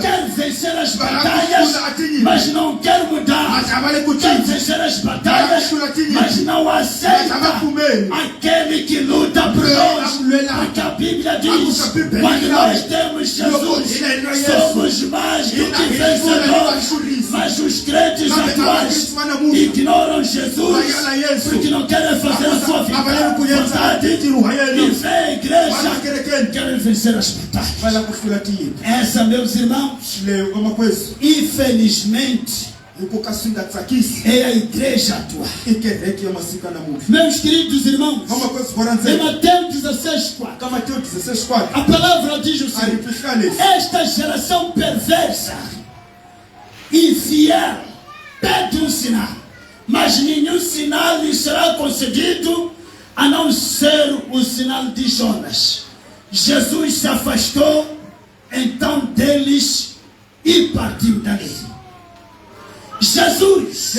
Quero vencer as batalhas, mas não quero mudar. Quero vencer as batalhas, mas não aceita aquele que luta por nós. Porque a Bíblia diz, quando nós temos Jesus, somos mais do que vencedores. Mas os crentes atuais ignoram Jesus, porque não querem fazer a sua vontade. E vem a igreja, querem vencer as batalhas. Essa, meus irmãos, infelizmente, é a igreja atual. Meus queridos irmãos, em Mateus 16:4, a palavra diz o seguinte: esta geração perversa, infiel, pede um sinal, mas nenhum sinal lhe será concedido a não ser o sinal de Jonas. Jesus se afastou então deles e partiu dali. Jesus,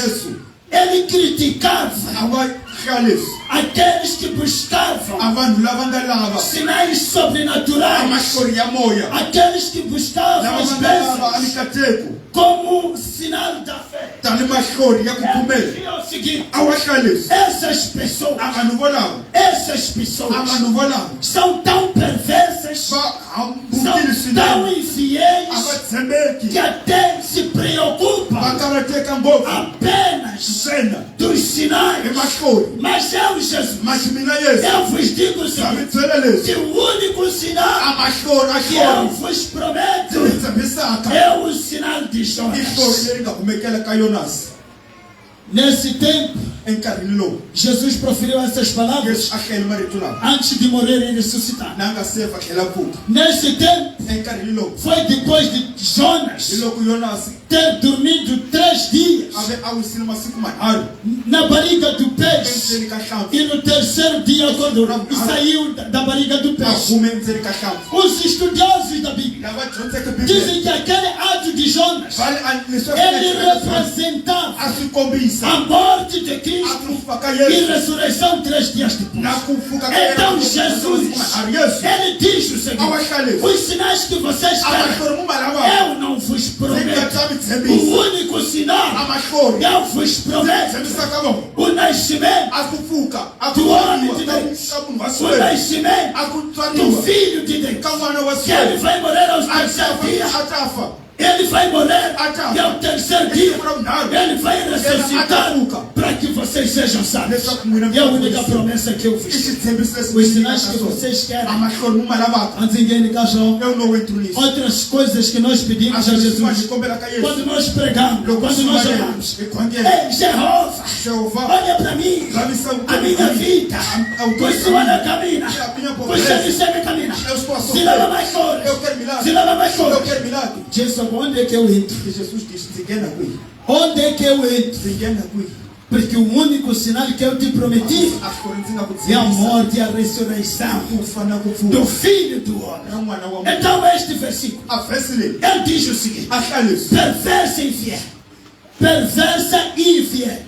ele criticava aqueles que buscavam sinais sobrenaturais, aqueles que buscavam as bênçãos como sinal da fé. Ele o seguinte: essas pessoas são tão perversas, são tão infiéis, que até se preocupam apenas dos sinais. Mas eu, Jesus, eu vos digo o seguinte: que o único sinal que eu vos prometo é o sinal de Jonas. Nesse tempo, Jesus proferiu essas palavras antes de morrer e ressuscitar. Nesse tempo, foi depois de Jonas ter dormido 3 dias na barriga do peixe, e no terceiro dia acordou e saiu da barriga do peixe. Os estudiosos da Bíblia dizem que aquele ato de Jonas, ele representava a morte de Cristo e ressurreição 3 dias depois. Então Jesus, ele diz o seguinte: os sinais que vocês querem, eu não vos prometo. O único sinal eu vos prometo: o nascimento do homem de Deus, o nascimento do Filho de Deus, que ele vai morrer aos 3º dias. Ele vai morrer e ao 3º dia ele vai ressuscitar para que vocês sejam salvos. E a única promessa que eu fiz, os sinais que vocês querem, outras coisas que nós pedimos a Jesus, quando nós pregamos, quando nós oramos: ei, Jeová, olha para mim, a minha vida, pois o Senhor camina, pois ele camina, se leva mais fora, se leva mais fora. Jesus, onde é que eu entro? Onde é que eu entro? Porque o único sinal que eu te prometi é a morte e a ressurreição do Filho do Homem. Então este versículo, ele diz o seguinte: perversa e infiel. Perversa e infiel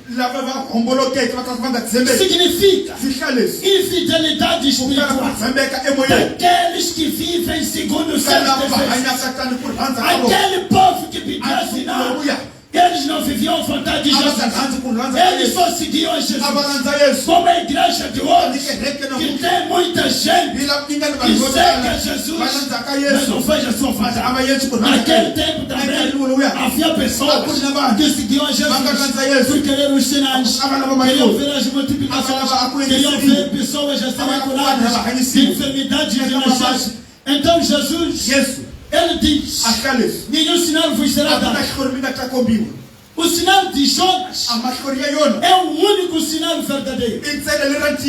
significa infidelidade espiritual daqueles que vivem segundo os seus desejos. Aquele povo que pediu sinal, eles não viviam a vontade de Jesus, eles só seguiam Jesus. Como a igreja de hoje, que tem muita gente que segue Jesus, mas não faz a sua vontade. Naquele tempo também havia pessoas que seguiam a Jesus por querer os sinais, queriam ver as multiplicações, queriam ver pessoas a serem curadas de enfermidades de nascença. Então Jesus, ele diz: nenhum sinal vos será dado. O sinal de Jonas é o único sinal verdadeiro.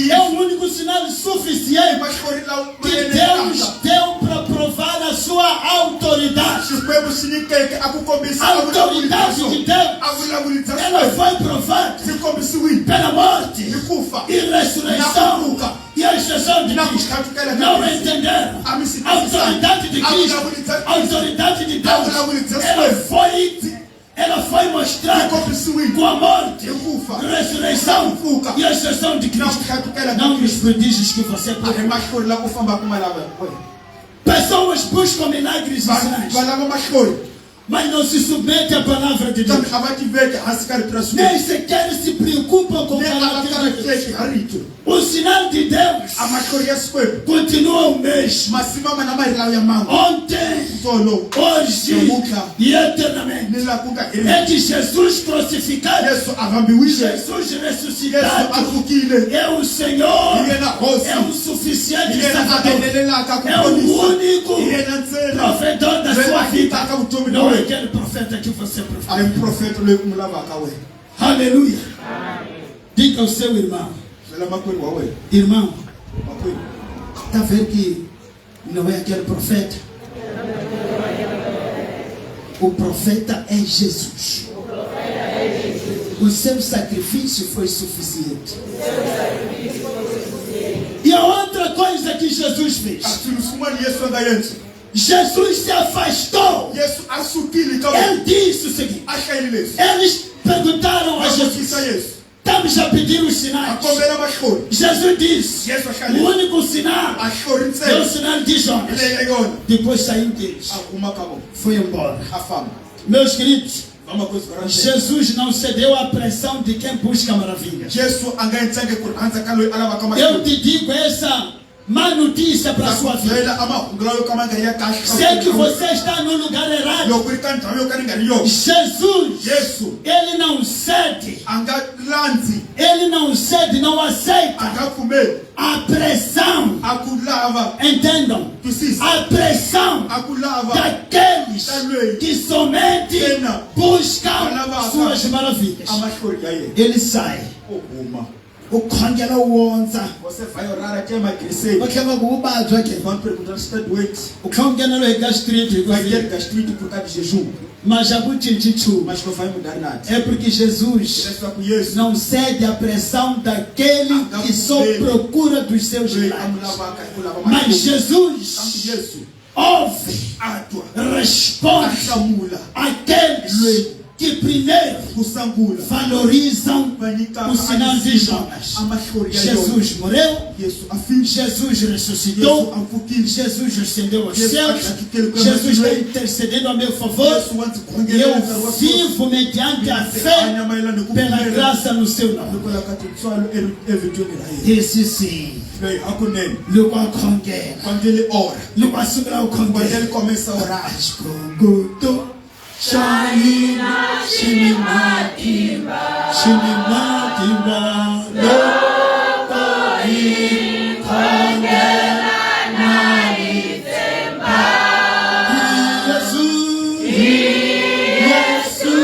É o único sinal suficiente que Deus deu para provar a sua autoridade. A autoridade de Deus, ela foi provada pela morte e ressurreição e a exceção de Cristo. Não entenderam a autoridade de Cristo, a autoridade de Deus. Ela foi mostrada com a morte, a ressurreição e a exceção de Cristo. Não os prodígios que você pode. Pessoas buscam milagres, mas não se submetem à palavra de Deus. Nem sequer se preocupam com a palavra de Deus. O sinal de Deus continua o mesmo. Ontem, hoje e eternamente. É de Jesus crucificado, Jesus ressuscitado. É o Senhor, é o suficiente Salvador, é o único provedor da sua vida. Não é aquele profeta que você profeta. Aleluia. Diga ao seu irmão: irmão, está vendo que não é aquele profeta? O profeta é Jesus. O seu sacrifício foi suficiente. E a outra coisa que Jesus fez, Jesus se afastou. Ele disse o seguinte: eles perguntaram a Jesus: estamos a pedir os sinais. Jesus disse: o único sinal é o sinal de Jonas. Depois saiu deles, foi embora. Meus queridos, Jesus não cedeu à pressão de quem busca maravilhas. Eu te digo essa má notícia para a sua vida. Sei que você está no lugar errado. Jesus, ele não cede. Ele não cede, não aceita a pressão. Entendam? A pressão daqueles que somente buscam suas maravilhas. Ele sai. Você vai orar aqui, vai crescer. Vão perguntar se está doente. Vai ter gastrite por causa de jejum. Mas não vai mudar nada. É porque Jesus não cede à pressão daquele que só procura dos seus milagres. Mas Jesus ouve, responde àqueles que primeiro valorizam o sinal de Jonas. Jesus morreu, Jesus ressuscitou, Jesus ascendeu aos céus, Jesus está intercedendo a meu favor. Eu vivo mediante a fé, pela graça no seu nome. Esse sim. Quando ele ora, quando ele começa a orar, Shaina Shinimatimba Loko Inkongela Narizemba Yesu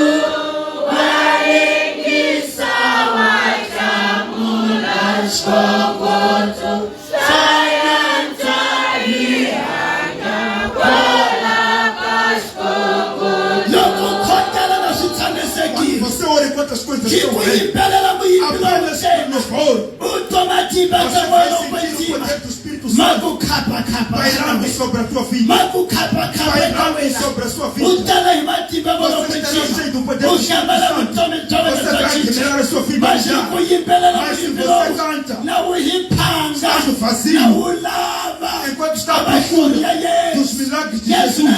Walingisa Wachamula Shkogoto quantas coisas estão aí. Apenas no foro. Mago capa bailando sobre a tua vida. Mago capa bailando sobre a sua vida. Você está cheio do poder. Você vai tirar a sua vida. Mas se você canta, está no vazio. Enquanto está à procura dos milagres de Jesus,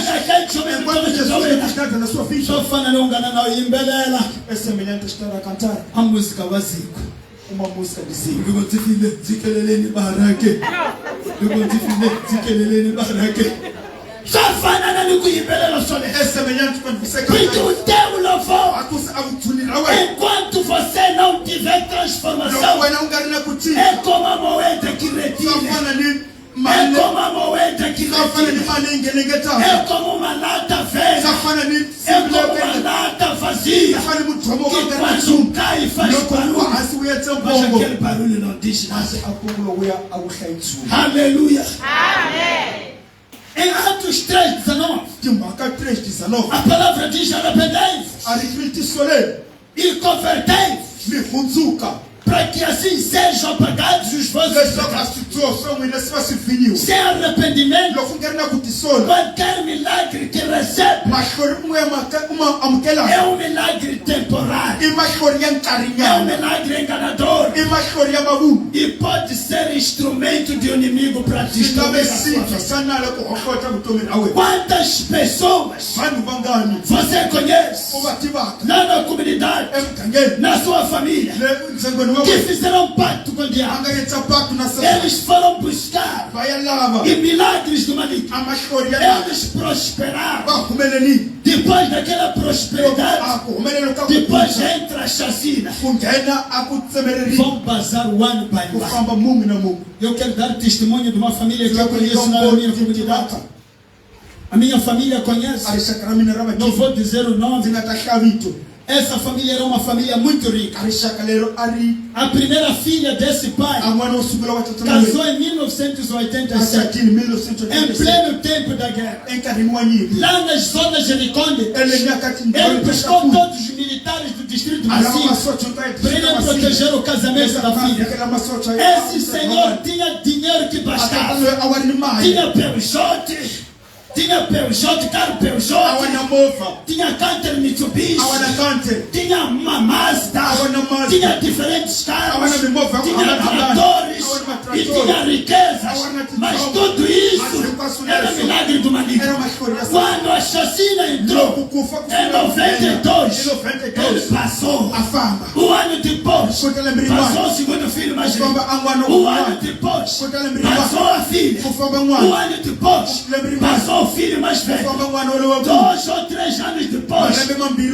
enquanto Jesus é buscado na sua vida, é semelhante a estar a cantar a música vazia. Uma música de si. É semelhante quando você canta. Enquanto você não tiver transformação, é como a moeda que retira. É como a moeda que retira. É como uma lata velha. É como uma lata vazia. Que quando cai faz barulho. Mas aquele barulho não diz nada. Aleluia. Amém. Em Atos 3:19, a palavra diz: arrependei-vos e convertei-vos para que assim sejam apagados os vossos pecados. Sem arrependimento, qualquer milagre que recebe é um milagre temporário, é um milagre enganador e pode ser instrumento de um inimigo para destruir a sua vida. Quantas pessoas você conhece na comunidade, na sua família, que fizeram pacto com o diabo? Eles foram buscar e milagres do maligno. Eles prosperaram. Depois daquela prosperidade, depois entra a chacina. Vão passar o ano para lá. Eu quero dar testemunho de uma família que eu conheço na minha comunidade. A minha família conhece. Não vou dizer o nome. Essa família era uma família muito rica. A primeira filha desse pai casou em 1987, em pleno tempo da guerra. Lá nas zonas de Riconde, ele buscou todos os militares do distrito massivo para ele proteger o casamento da filha. Esse senhor tinha dinheiro que bastava. Tinha Peugeot, carro Peugeot, tinha Canter Mitsubishi, tinha uma Mazda, tinha diferentes carros, tinha tratores e tinha riquezas, mas tudo isso era milagre do maligno. Quando a chacina entrou em 92, ele passou. O ano depois passou o segundo filho mais velho. O ano depois passou a filha. O ano depois passou o filho mais velho. 2 ou 3 anos depois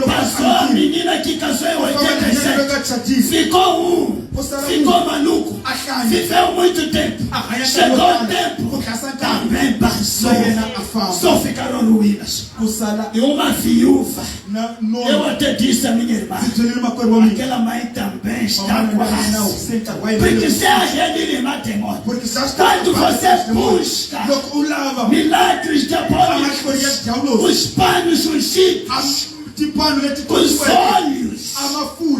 passou a menina que casou em 87. Ficou maluco. Viveu muito tempo. Chegou o tempo, também passou. Só ficaram ruínas. E uma viúva. Eu até disse a minha irmã, aquela mãe também está quase. Porque se a gente irmã tem morte. Quando você busca milagres diabólicos, os panos ungidos, os olhos,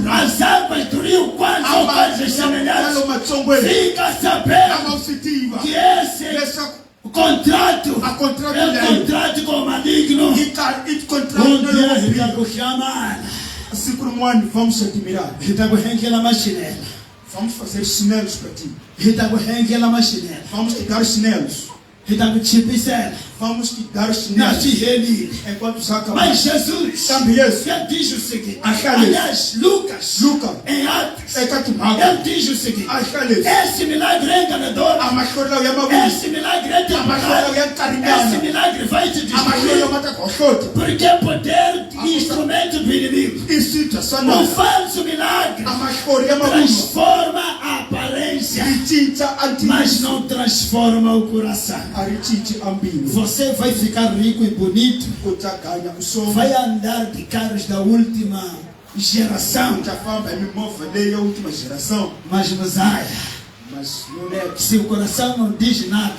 as águas do rio, quando são coisas semelhantes, fica sabendo que esse contrato é contrato com o maligno. Um dia ele vai chamar. Vamos admirar. Vamos fazer chinelos para ti. Vamos te dar chinelos. Vamos te dar chinelos. Enquanto saca. Mas Jesus ele diz o seguinte. Aliás, Lucas em Atos ele diz o seguinte. Esse milagre é enganador. Esse milagre é temporário. Esse milagre vai te destruir. Porque é poder e instrumento do inimigo. Um falso milagre transforma a aparência, mas não transforma o coração. Você vai ficar rico e bonito, vai andar de carros da última geração, mas Messiah, se o coração não diz nada,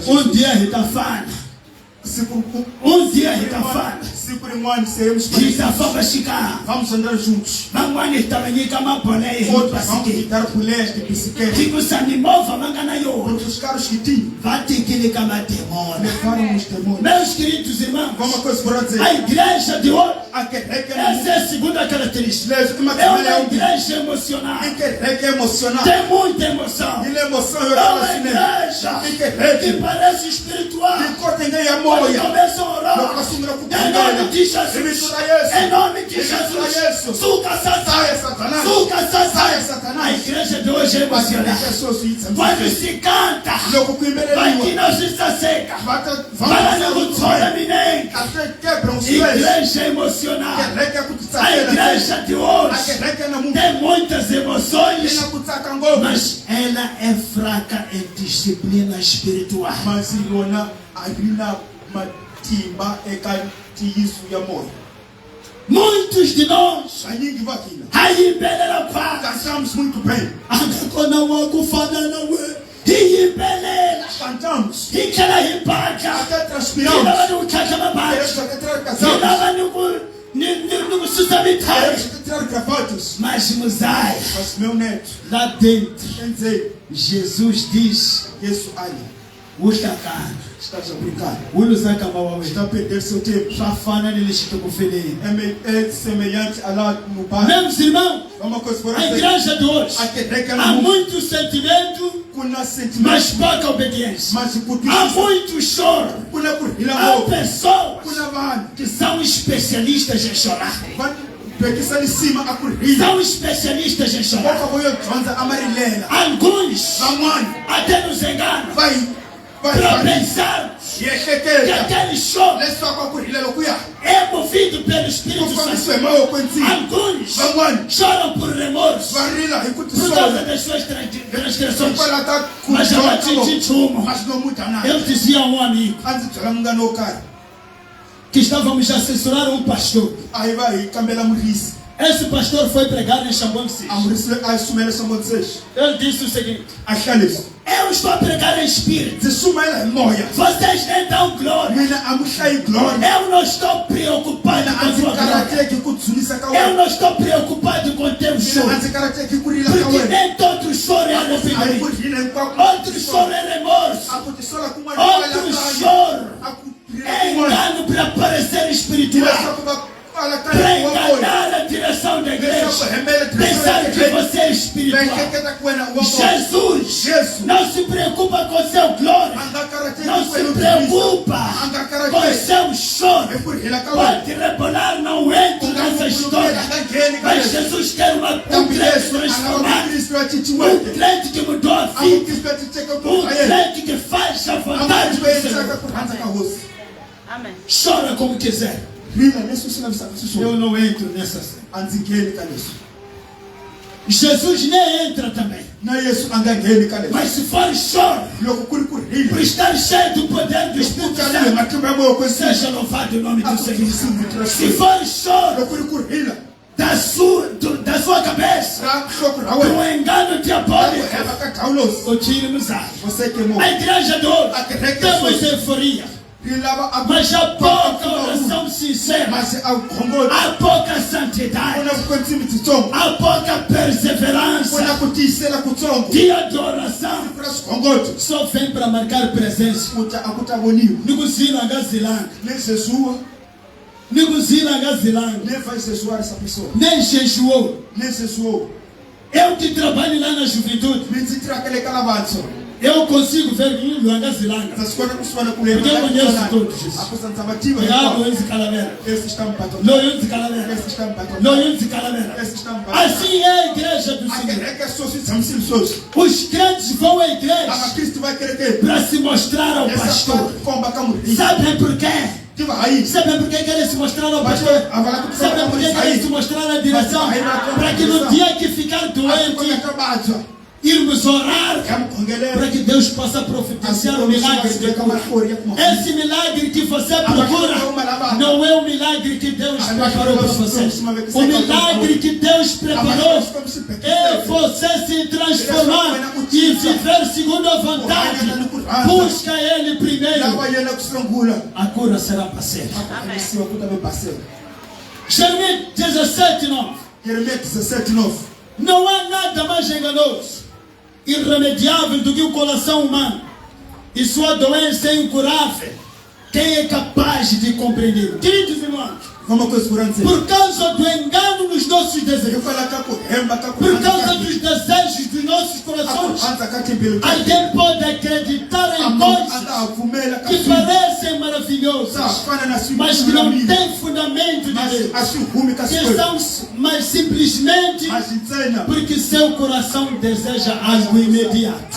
um dia ele está falando. Um dia Hitafana vamos andar juntos. Vamos dar pulés de bicicleta. Porque os carros que tinham levaram os demônios. Meus queridos irmãos, a igreja de hoje, essa é a segunda característica. É uma igreja emocional. Tem muita emoção. É uma igreja que parece espiritual. Quando começam a orar, em nome de Jesus, em nome de Jesus, suca Satanás. A igreja de hoje é emocional. Quando se canta, vai que não se está seca, vai na luta minha. Igreja emocional. A igreja de hoje tem muitas emoções, mas ela é fraca em disciplina espiritual. Muitos de nós cantamos muito bem, cantamos até transpiramos, gravatas. Tirar gravatas. Mas Mosai, Mas meu neto, lá dentro, quer dizer, Jesus diz, isso ali, usta cara, está a brincar. está a perder seu tempo. É semelhante a lá no bar. Meus irmãos, Uma coisa por a igreja de hoje, há muito sentimento, mas pouca obediência. Há muito choro. Há pessoas que são especialistas em chorar. São especialistas em chorar. Alguns até nos enganam para pensar que aquele choro é movido pelo Espírito Santo. Alguns choram por remorso por causa das suas transgressões. Mas já bati uma. Eu dizia a um amigo que estávamos a assessorar um pastor. Esse pastor foi pregar em Xambonse. Ele disse o seguinte: eu estou a pregar em espírito. Vocês nem dão glória. Eu não estou preocupado com a sua glória. Eu não estou preocupado com o teu choro. Porque nem todo choro é arrependimento. Outro choro é remorso. Outro choro é engano para parecer espiritual. Para enganar a direção da igreja, pensar que você é espiritual. Jesus não se preocupa com seu glória, não se preocupa com seu choro. Pode rebolar, não entra nessa história. Mas Jesus quer um crente transformado, um crente que mudou a vida, um crente que faz a vontade do Senhor. Amém. Chora como quiser. Eu não entro nessa cena. Jesus nem entra também. Mas se for choro, por estar cheio do poder do Espírito Santo, seja louvado o nome do Senhor. Se for choro da sua cabeça, do engano diabólico, o tiro nos ar. A igreja de hoje temos euforia. Mas há pouca oração sincera, há pouca santidade, há pouca perseverança. Dia de oração só vem para marcar presença. Negozina gazilanga, nem jejuou. Eu que trabalho lá na juventude, eu consigo ver o Angazilanga. Porque eu conheço todos. Assim é a igreja do Senhor. Os crentes vão à igreja para se mostrar ao pastor. Sabem por quê? Sabem por que querem se mostrar ao pastor? Sabem por que querem se mostrar à direção? Para que no dia que ficar doente, irmos orar para que Deus possa profetizar o milagre de cura. Esse milagre que você procura não é o milagre que Deus preparou para você. O milagre que Deus preparou é você se transformar e viver segundo a vontade. Busca Ele primeiro. A cura será parceira. Jeremias 17:9. Não há nada mais enganoso, irremediável do que o coração humano, e sua doença é incurável. Quem é capaz de compreender? Queridos irmãos, por causa do engano nos nossos desejos, por causa dos desejos dos nossos corações, alguém pode acreditar em coisas que parecem maravilhosas, mas que não têm fundamento de Deus, que são mas simplesmente porque seu coração deseja algo imediato.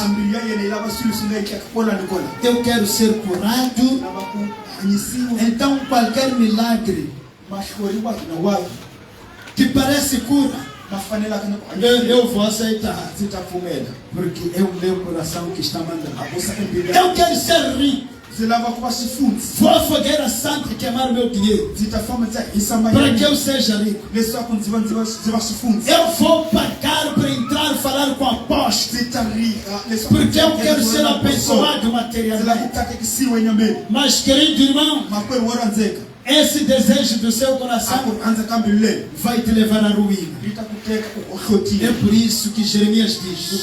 Eu quero ser curado, então qualquer milagre que parece cura, eu vou aceitar, porque é o meu coração que está mandando. Eu quero ser rico, vou à fogueira santa queimar meu dinheiro para que eu seja rico. Eu vou pagar para entrar e falar com o apóstolo, porque eu quero ser abençoado materialmente. Mas querido irmão, esse desejo do seu coração vai te levar à ruína. É por isso que Jeremias diz: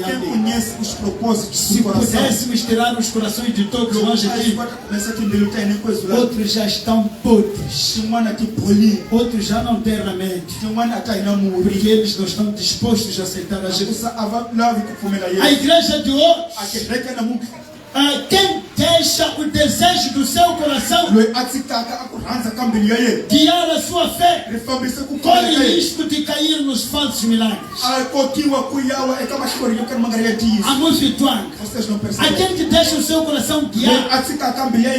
quem conhece os propósitos se do coração, pudéssemos tirar os corações de todos nós aqui, outros já estão podres, outros já não têm remédio, porque eles não estão dispostos a aceitar a Jesus. A igreja de hoje, quem deixa o desejo do seu coração guiar a sua fé, corre o risco de cair nos falsos milagres. Aquele que deixa o seu coração guiar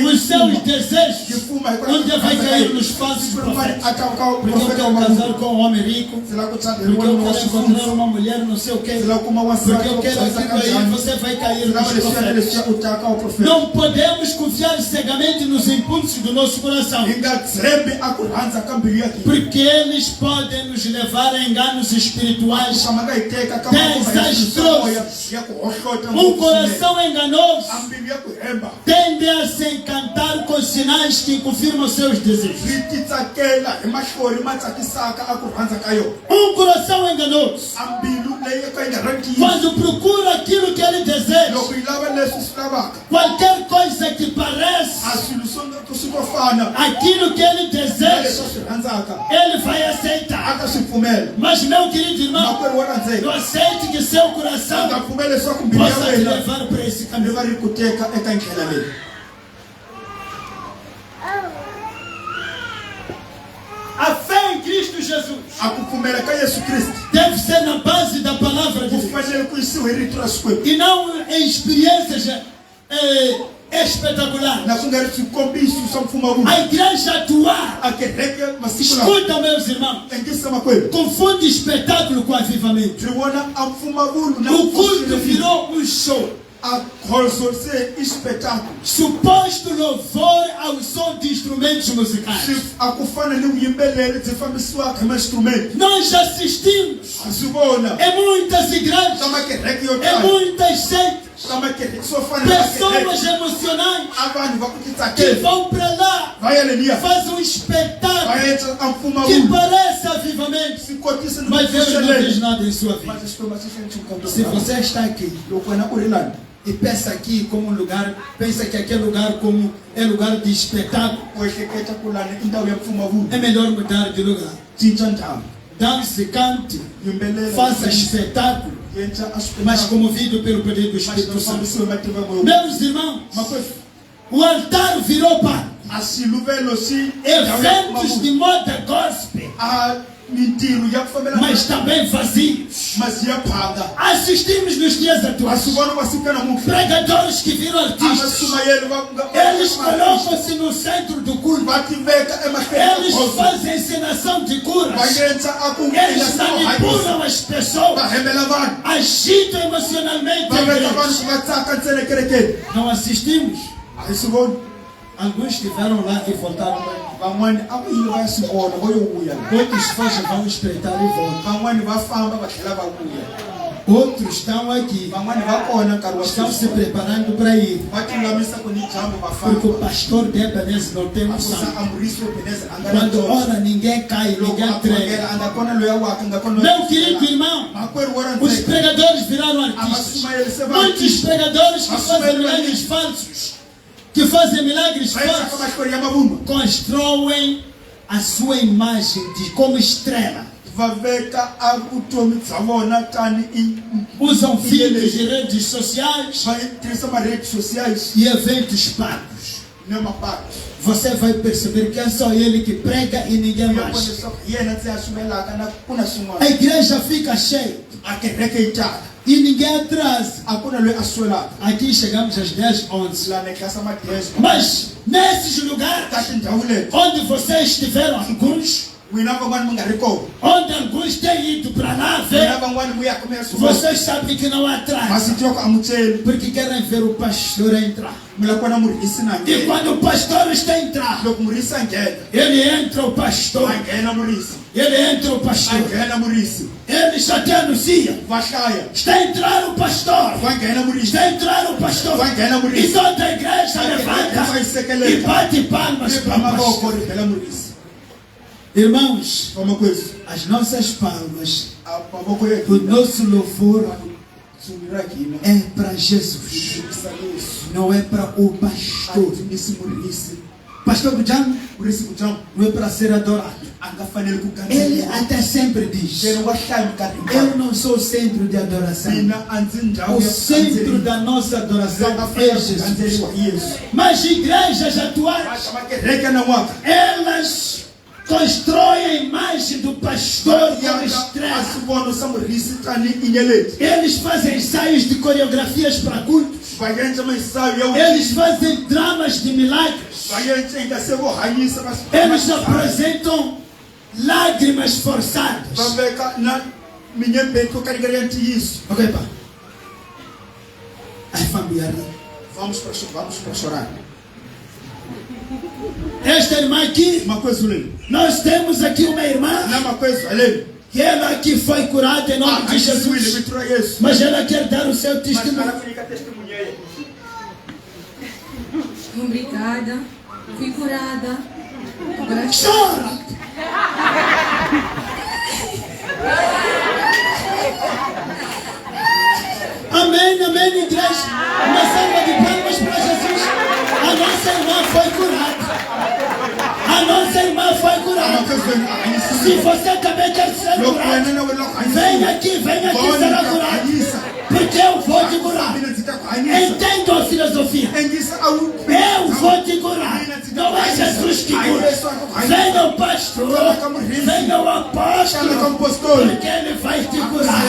os seus desejos, onde vai cair nos falsos profetas. Porque eu quero casar com um homem rico, porque eu quero encontrar uma mulher não sei o que, porque eu quero aquilo aí, você vai cair nos profetas. Não podemos confiar cegamente nos impulsos do nosso coração, porque eles podem nos levar a enganos espirituais desastrosos. Um coração enganoso tende a se encantar com sinais que confirmam seus desejos. Um coração enganoso, quando procura aquilo que ele deseja, qualquer coisa que pareça aquilo que ele deseja, ele vai aceitar. Mas, meu querido irmão, não aceite que seu coração possa te levar para esse caminho. A fé em Cristo Jesus deve ser na base da palavra de Deus, e não em experiências espetacular. A igreja atual, escuta, meus irmãos, confunde espetáculo com avivamento. O culto virou um show, suposto louvor ao som de instrumentos musicais. Nós assistimos em muitas igrejas, em muitas seitas, pessoas emocionais que vão para lá, fazem um espetáculo que parece avivamento, mas Deus não diz nada em sua vida. Se você está aqui e pensa aqui como um lugar, pensa que aquele lugar como é lugar de espetáculo, é melhor mudar de lugar. Dance, cante, faça espetáculo, mas comovido pelo poder do Espírito Santo. Meus irmãos, o altar virou para eventos de moda gospel, mas também vazios. Assistimos nos dias atuais pregadores que viram artistas. Eles colocam-se no centro do culto, eles fazem encenação de curas, eles manipulam as pessoas, agitam emocionalmente a igreja. Não assistimos. Alguns estiveram lá e voltaram para aqui. Outros vão espreitar e voltam. Outros estão aqui, estão se preparando para ir, porque o pastor de Ebenezer não tem unção. Quando ora, ninguém cai, ninguém treme. Meu querido irmão, os pregadores viraram artistas. Muitos pregadores que fazem milagres falsos, constroem a sua imagem como estrela. Usam filhos de redes sociais e eventos pagos. Você vai perceber que é só ele que prega e ninguém mais. A igreja fica cheia e ninguém atrasa. Aqui chegamos às 10, 11. Mas nesses lugares onde vocês estiveram, alguns Onde alguns têm ido para lá ver, vocês sabem que não atrasa, porque querem ver o pastor entrar. E quando o pastor está a entrar, ele entra o pastor. Ele entra o pastor. Ele já te anuncia. Está a entrar o pastor. Está a entrar o pastor. E toda a igreja levanta e bate palmas para o pastor. Irmãos, as nossas palmas, o nosso louvor é para Jesus, não é para o pastor. Pastor Bujang não é para ser adorado. Ele até sempre diz: eu não sou o centro de adoração. O centro da nossa adoração é Jesus. Mas igrejas atuais, elas constroem a imagem do pastor com estresse. Eles fazem ensaios de coreografias para cultos. Eles fazem dramas de milagres. Eles apresentam lágrimas forçadas. Ok, pá. Ai, família. Vamos para chorar. Esta irmã aqui, nós temos aqui uma irmã que ela aqui foi curada em nome de Jesus, mas ela quer dar o seu testemunho. Obrigada, fui curada. Chora! Amém, amém, igreja. Uma salva de palmas para Jesus. A nossa irmã foi curada. A nossa irmã foi curada. Se você também quer ser curado, vem aqui será curado. Porque eu vou te curar. Entenda a filosofia. Eu vou te curar. Não é Jesus que cura. Venha o pastor, venha o apóstolo, porque ele vai te curar.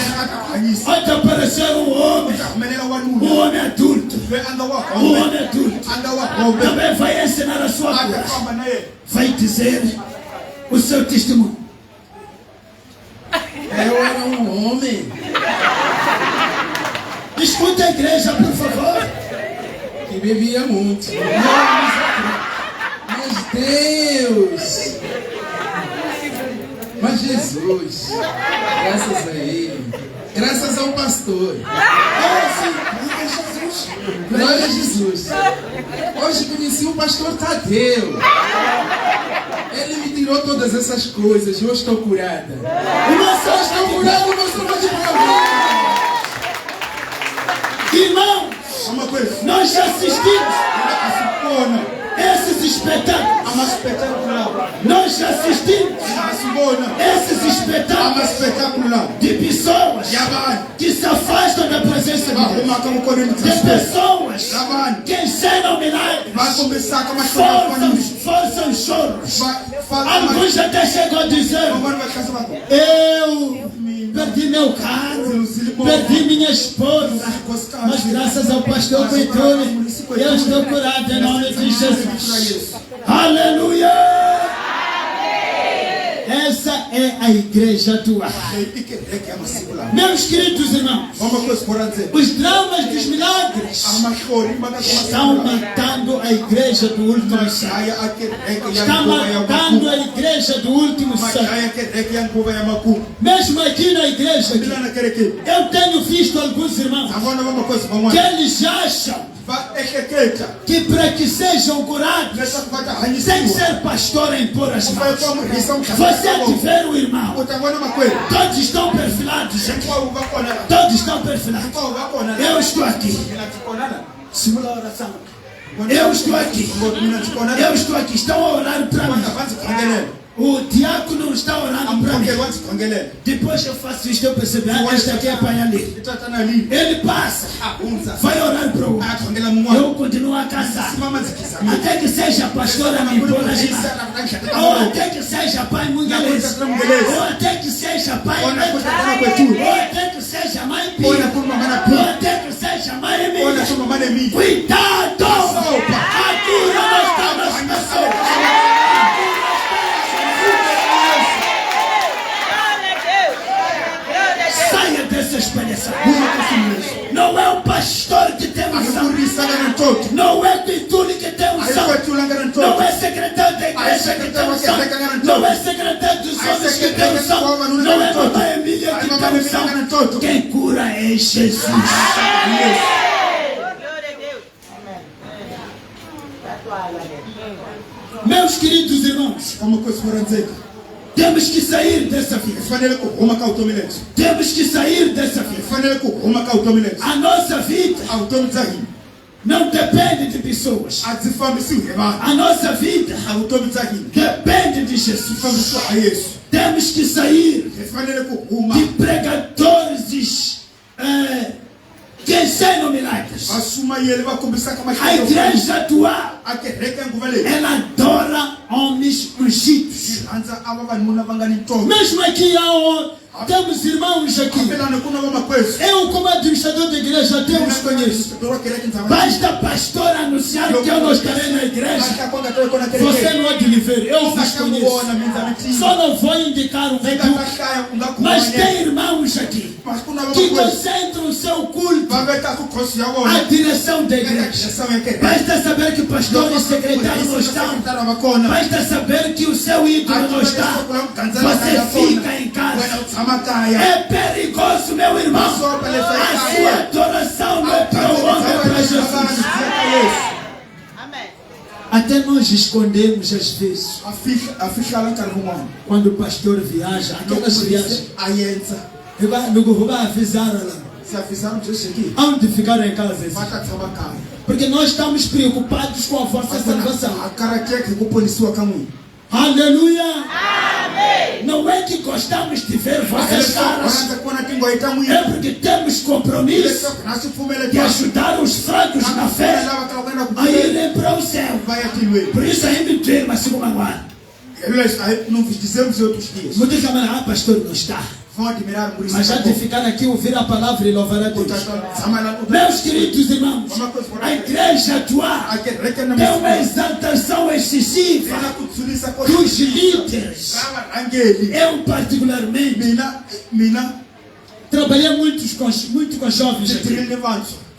Pode aparecer um homem adulto. Um homem adulto também vai ensinar a sua cura. Vai dizer o seu testemunho. Eu era um homem. Escuta a igreja, por favor. Que bebia muito. Mas Deus. Mas Jesus. Graças a Ele. Graças ao pastor. Glória a Jesus. Hoje conheci o pastor Tadeu. Ele me tirou todas essas coisas. Eu estou curada. Eu estou curado, irmãos, nós já assistimos esses espetáculos. Nós já assistimos esses espetáculos de pessoas que se afastam da presença de Deus, de pessoas que ensinam milagres, forçam choros. Alguns até chegam a dizer: eu perdi meu carro, perdi minha esposa, mas graças ao pastor Coitone, eu estou curado em nome de Jesus. Aleluia! Essa é a igreja atual. Meus queridos irmãos, os dramas dos milagres estão matando a igreja do último século. Está matando a igreja do último século. Mesmo aqui na igreja, eu tenho visto alguns irmãos que eles acham que para que sejam curados tem que ser pastor a impor as mãos. Você tiver um irmão, todos estão perfilados aqui. Todos estão perfilados. Eu estou aqui. Simula a oração. Eu estou aqui. Eu estou aqui. Estão a orar para mim. O diácono está orando para mim. Depois eu faço isso, eu percebo. Esta aqui é apanha ali. Ele passa, vai orar para o outro. Eu continuo a casar. Até que seja pastora me impor as mãos. Ou até que seja pai munguelês. Ou até que seja pai Ou até que seja mãe Pia. Ou até que seja mãe Emília. Cuidado! A cura não está nas pessoas. Não é Pituli que tem unção. Não é secretário da igreja que tem unção. Não é secretário dos homens que tem unção. Não é mamãe Emília que tem unção. Quem cura é Jesus. Meus queridos irmãos, temos que sair dessa vida. Temos que sair dessa vida. A nossa vida não depende de pessoas. A nossa vida depende de Jesus. Temos que sair de pregadores que ensinam milagres. A igreja atual, ela adora homens ungidos. Mesmo aqui temos irmãos aqui. Eu, como administrador da igreja, até os conheço. Basta pastor anunciar que eu não estarei na igreja, você não é de me ver, eu vos conheço. Só não vou indicar o vídeo. Mas tem irmãos aqui que concentram o seu culto à direção da igreja. Basta saber que o pastor e secretário não estão. Basta saber que o seu ídolo não está. Você fica em casa. É perigoso, meu irmão. A sua adoração não é para o homem, é para Jesus. Até nós escondemos às vezes. Quando o pastor viaja, aquelas viagens, não vai avisar lá. Onde ficar em casa? Porque nós estamos preocupados com a vossa salvação. Aleluia! Amém. Não é que gostamos de ver vossas caras, é porque temos compromisso de ajudar os fracos na fé a irem para o céu. Por isso ainda tem uma segunda guarda. Não vos dizemos em outros dias. Muitos camarada, pastor não está. Mas já de ficar aqui ouvir a palavra e louvar a Deus. Meus queridos irmãos, a igreja atual tem uma exaltação excessiva dos líderes. Eu particularmente trabalhei muito com jovens aqui.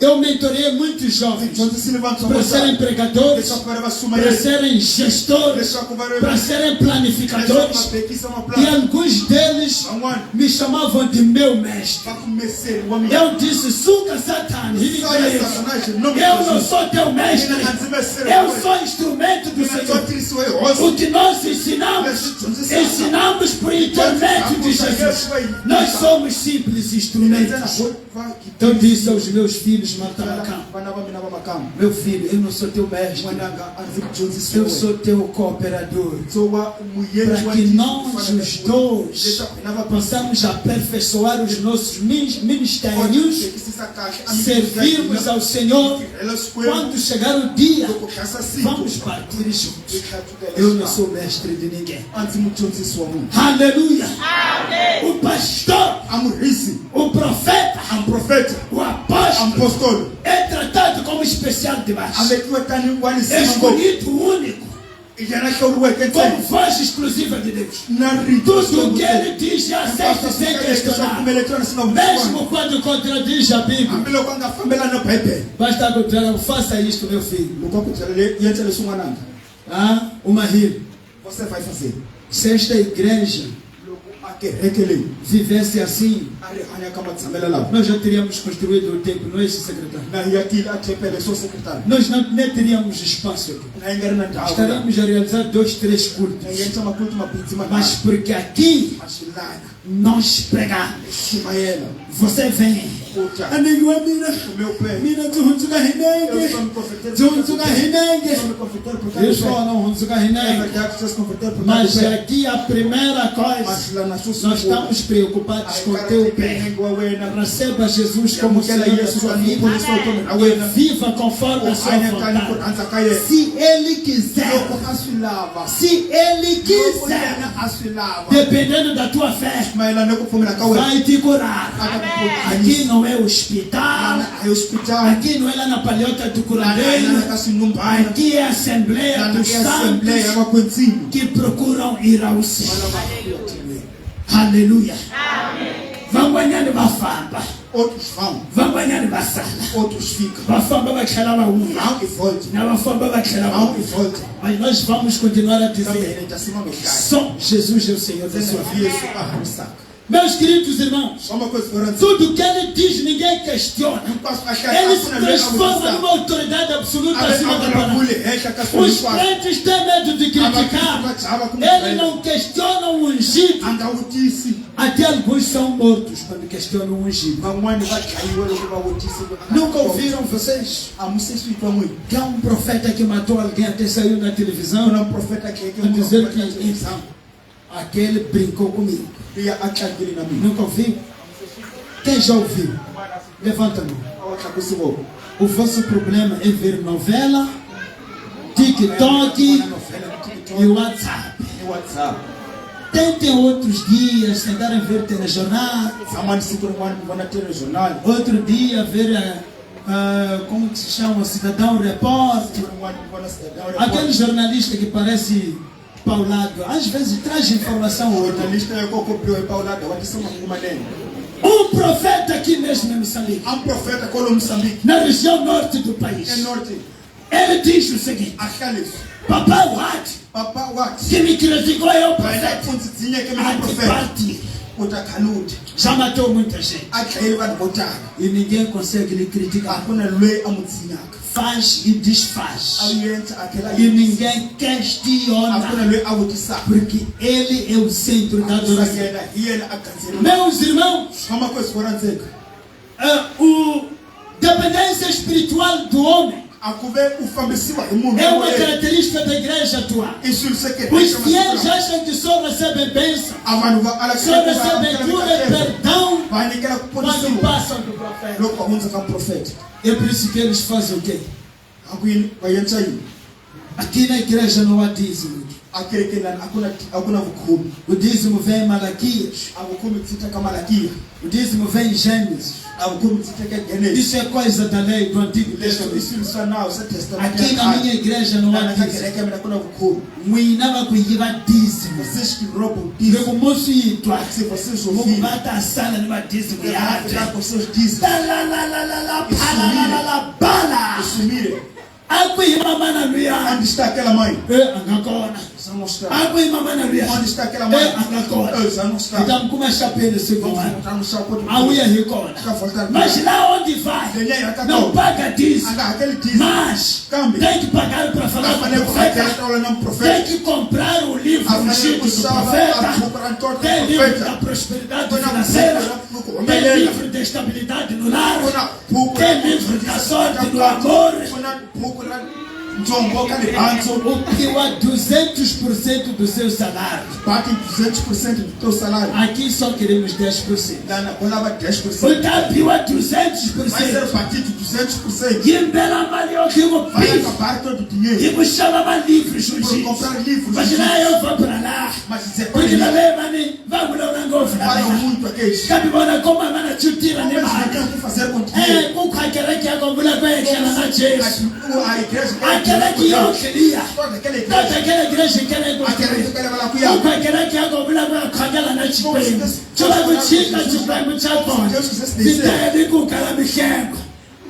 Eu mentorei muitos jovens para serem pregadores, para serem gestores, para serem planificadores. E alguns deles me chamavam de meu mestre. Eu disse, suca Satã, eu não sou teu mestre, eu sou instrumento do Senhor. O que nós ensinamos por intermédio de Jesus. Nós somos simples instrumentos. Eu disse aos meus filhos, meu filho, eu não sou teu mestre, eu sou teu cooperador, para que nós os dois possamos aperfeiçoar os nossos ministérios, servirmos ao Senhor. Quando chegar o dia, vamos partir juntos. Eu não sou mestre de ninguém. Aleluia. O pastor, o profeta, o apóstolo é tratado como especial demais. Escolhido único, como voz exclusiva de Deus. Tudo que ele diz já aceita sem questionar. Mesmo quando contradiz a Bíblia. Basta que faça isto, meu filho. Uma rir. Você vai fazer. Se esta igreja vivesse assim, nós já teríamos construído o templo, não é esse secretário? Nós nem teríamos espaço aqui. Estaríamos a realizar 2, 3 cultos. Mas porque aqui nós pregamos. Você vem. Mas aqui a primeira coisa, nós estamos preocupados com o teu pé. Receba Jesus como Senhor da sua vida e viva conforme a sua vontade. Se Ele quiser, dependendo da tua fé, vai te curar. Aqui não é hospital, aqui não é lá na palhota do curandeiro, aqui é a Assembleia dos Santos que procuram ir ao céu. Aleluia. Vamos ganhar uma fama. Outros vão. Vão banhar na sala. Outros ficam. Vafamba vai tirar uma unha. Vão e voltam. Não, vafamba vai tirar uma Vão unha. e voltam. Mas nós vamos continuar a Também dizer: ele está se mamando. só Jesus é o Senhor da sua vida. Isso, no saco. Meus queridos irmãos, Só uma coisa importante. tudo que ele diz ninguém questiona. Ele se transforma numa autoridade absoluta acima da palavra. Os crentes têm medo de criticar. Ele não questiona o ungido. Até alguns são mortos quando questionam o ungido. Nunca ouviram vocês? Que há um profeta que matou alguém, até saiu na televisão. A dizer que aquele brincou comigo. Nunca ouviu? Quem já ouviu? Levanta a mão. O vosso problema é ver novela, TikTok e WhatsApp. Tentem outros dias, tentarem ver telejornal. Outro dia ver, como que se chama? Cidadão Repórter. Aquele jornalista que parece paulado, às vezes traz informação outra. Um profeta aqui mesmo em Moçambique, na região norte do país, ele diz o seguinte: Papai Watt, que me criticou é o profeta antiparti, já matou muita gente e ninguém consegue lhe criticar. Faz e desfaz e ninguém questiona, porque ele é o centro da adoração. Meus irmãos, a dependência espiritual do homem é uma característica da igreja atual. Os fiéis acham que só recebem bênção, só recebem cura e perdão quando passam do profeta. É por isso que eles fazem o quê? Aqui na igreja não há dízimo. O dízimo vem em Malaquias. O dízimo vem em Gênesis. Isso é coisa da lei do Antigo Testamento. Aqui na minha igreja não há dízimo. Muinava kuiva dízimo. Eu moço itwa. Vou bata a sala numa dízimo. Aku imama na luya. Onde está aquela mãe? Angakona. Aku imama na luya. Onde está aquela mãe? Angakona. Então como chapéu desse comando? A Auia ricona. Mas lá onde vai? Não paga dízimo. Mas tem que pagar para falar com o profeta. Tem que comprar o livro ungido do profeta. Tem livro da prosperidade financeira. Tem livro da estabilidade no lar. Tem livro da sorte no amor. O que é 200% do seu salário. Batem 200% do teu salário. Aqui só queremos 10%. O tapiu é 200%. Vai ser batido 200%. E embela malhou que eu vai acabar todo o dinheiro. E me chama livros por comprar livros. Mas lá eu vou para lá. Porque lá leva-me. Vamos lá na gofra. Fala muito aqui. Cabe bona como a mana chutira ne mais. O que fazer com dinheiro? Com qualquer que agora vai aquela na igreja. Aquela que eu queria. Toda aquela igreja que ela gostaria. Qualquer que agora vai aquela na igreja. Toda a chica de banho de Japão. Se tem com cara me chama.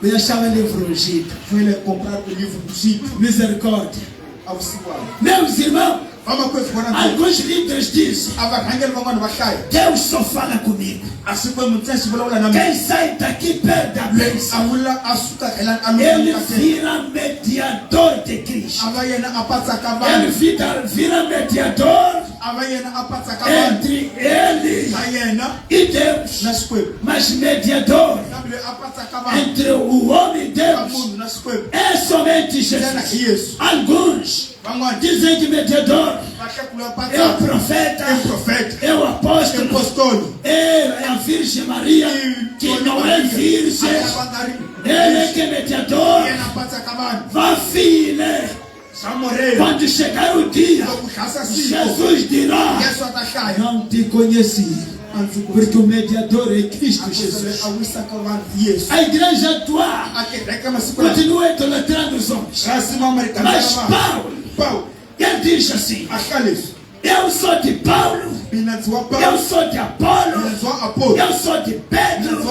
Eu achava livro ungido. Foi ele comprar o livro ungido. Misericórdia. Meus irmãos, alguns líderes dizem: Deus só fala comigo. Quem sai daqui perde a bênção. Ele vira mediador de Cristo. Ele vira mediador entre ele e Deus. Mas mediador entre o homem e Deus é somente Jesus. Alguns dizem que mediador é o profeta, é o apóstolo, é a Virgem Maria, que não é virgem. Ele é que é mediador. Vá, filha. Quando chegar o dia, Jesus dirá: não te conheci. Porque o mediador é Cristo Jesus. A igreja atual continua idolatrando os homens. Mas Paulo, ele diz assim: Eu sou de Paulo. Eu sou de Apolo. Eu sou de Pedro.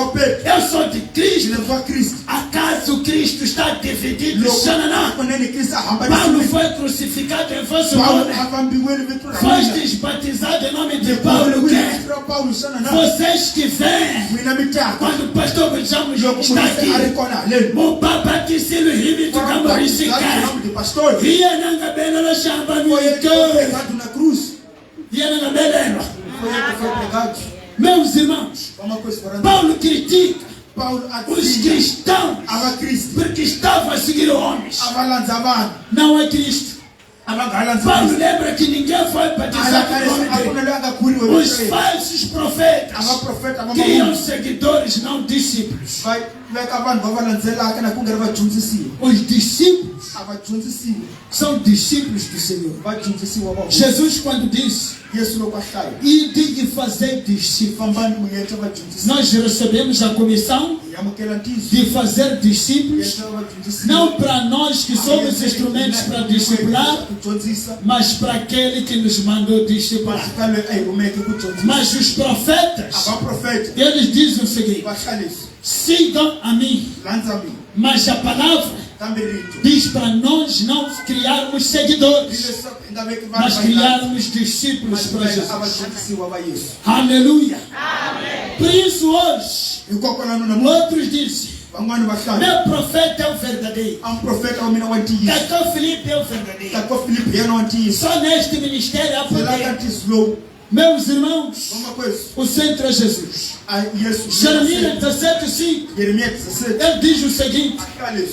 Eu sou de Cristo. Acaso Cristo está dividido? Paulo foi crucificado em vosso nome. Fostes batizados em nome de Paulo. Vocês que vêm, quando o pastor Benjamin está aqui, o Papa que se lhe rimite do Camoricica, ia na cabela na chamba no na cruz. Meus irmãos, Paulo critica os cristãos porque estavam a seguir homens, não é Cristo. Paulo lembra que ninguém foi batizado em nome dele. Os falsos profetas criam seguidores, não discípulos. Os discípulos são discípulos do Senhor. Jesus, quando disse ide e fazer discípulos, nós recebemos a comissão de fazer discípulos, não para nós que somos instrumentos para discipular, mas para aquele que nos mandou discipular. Mas os profetas, eles dizem o seguinte: sigam a mim. Mas a palavra diz para nós não criarmos seguidores, mas criarmos discípulos para Jesus. Aleluia. Por isso hoje, outros dizem: meu profeta é o verdadeiro. Cacau Filipe é o verdadeiro. Só neste ministério há poder. Meus irmãos, o centro é Jesus. Jeremias 17:5. Ele diz o seguinte: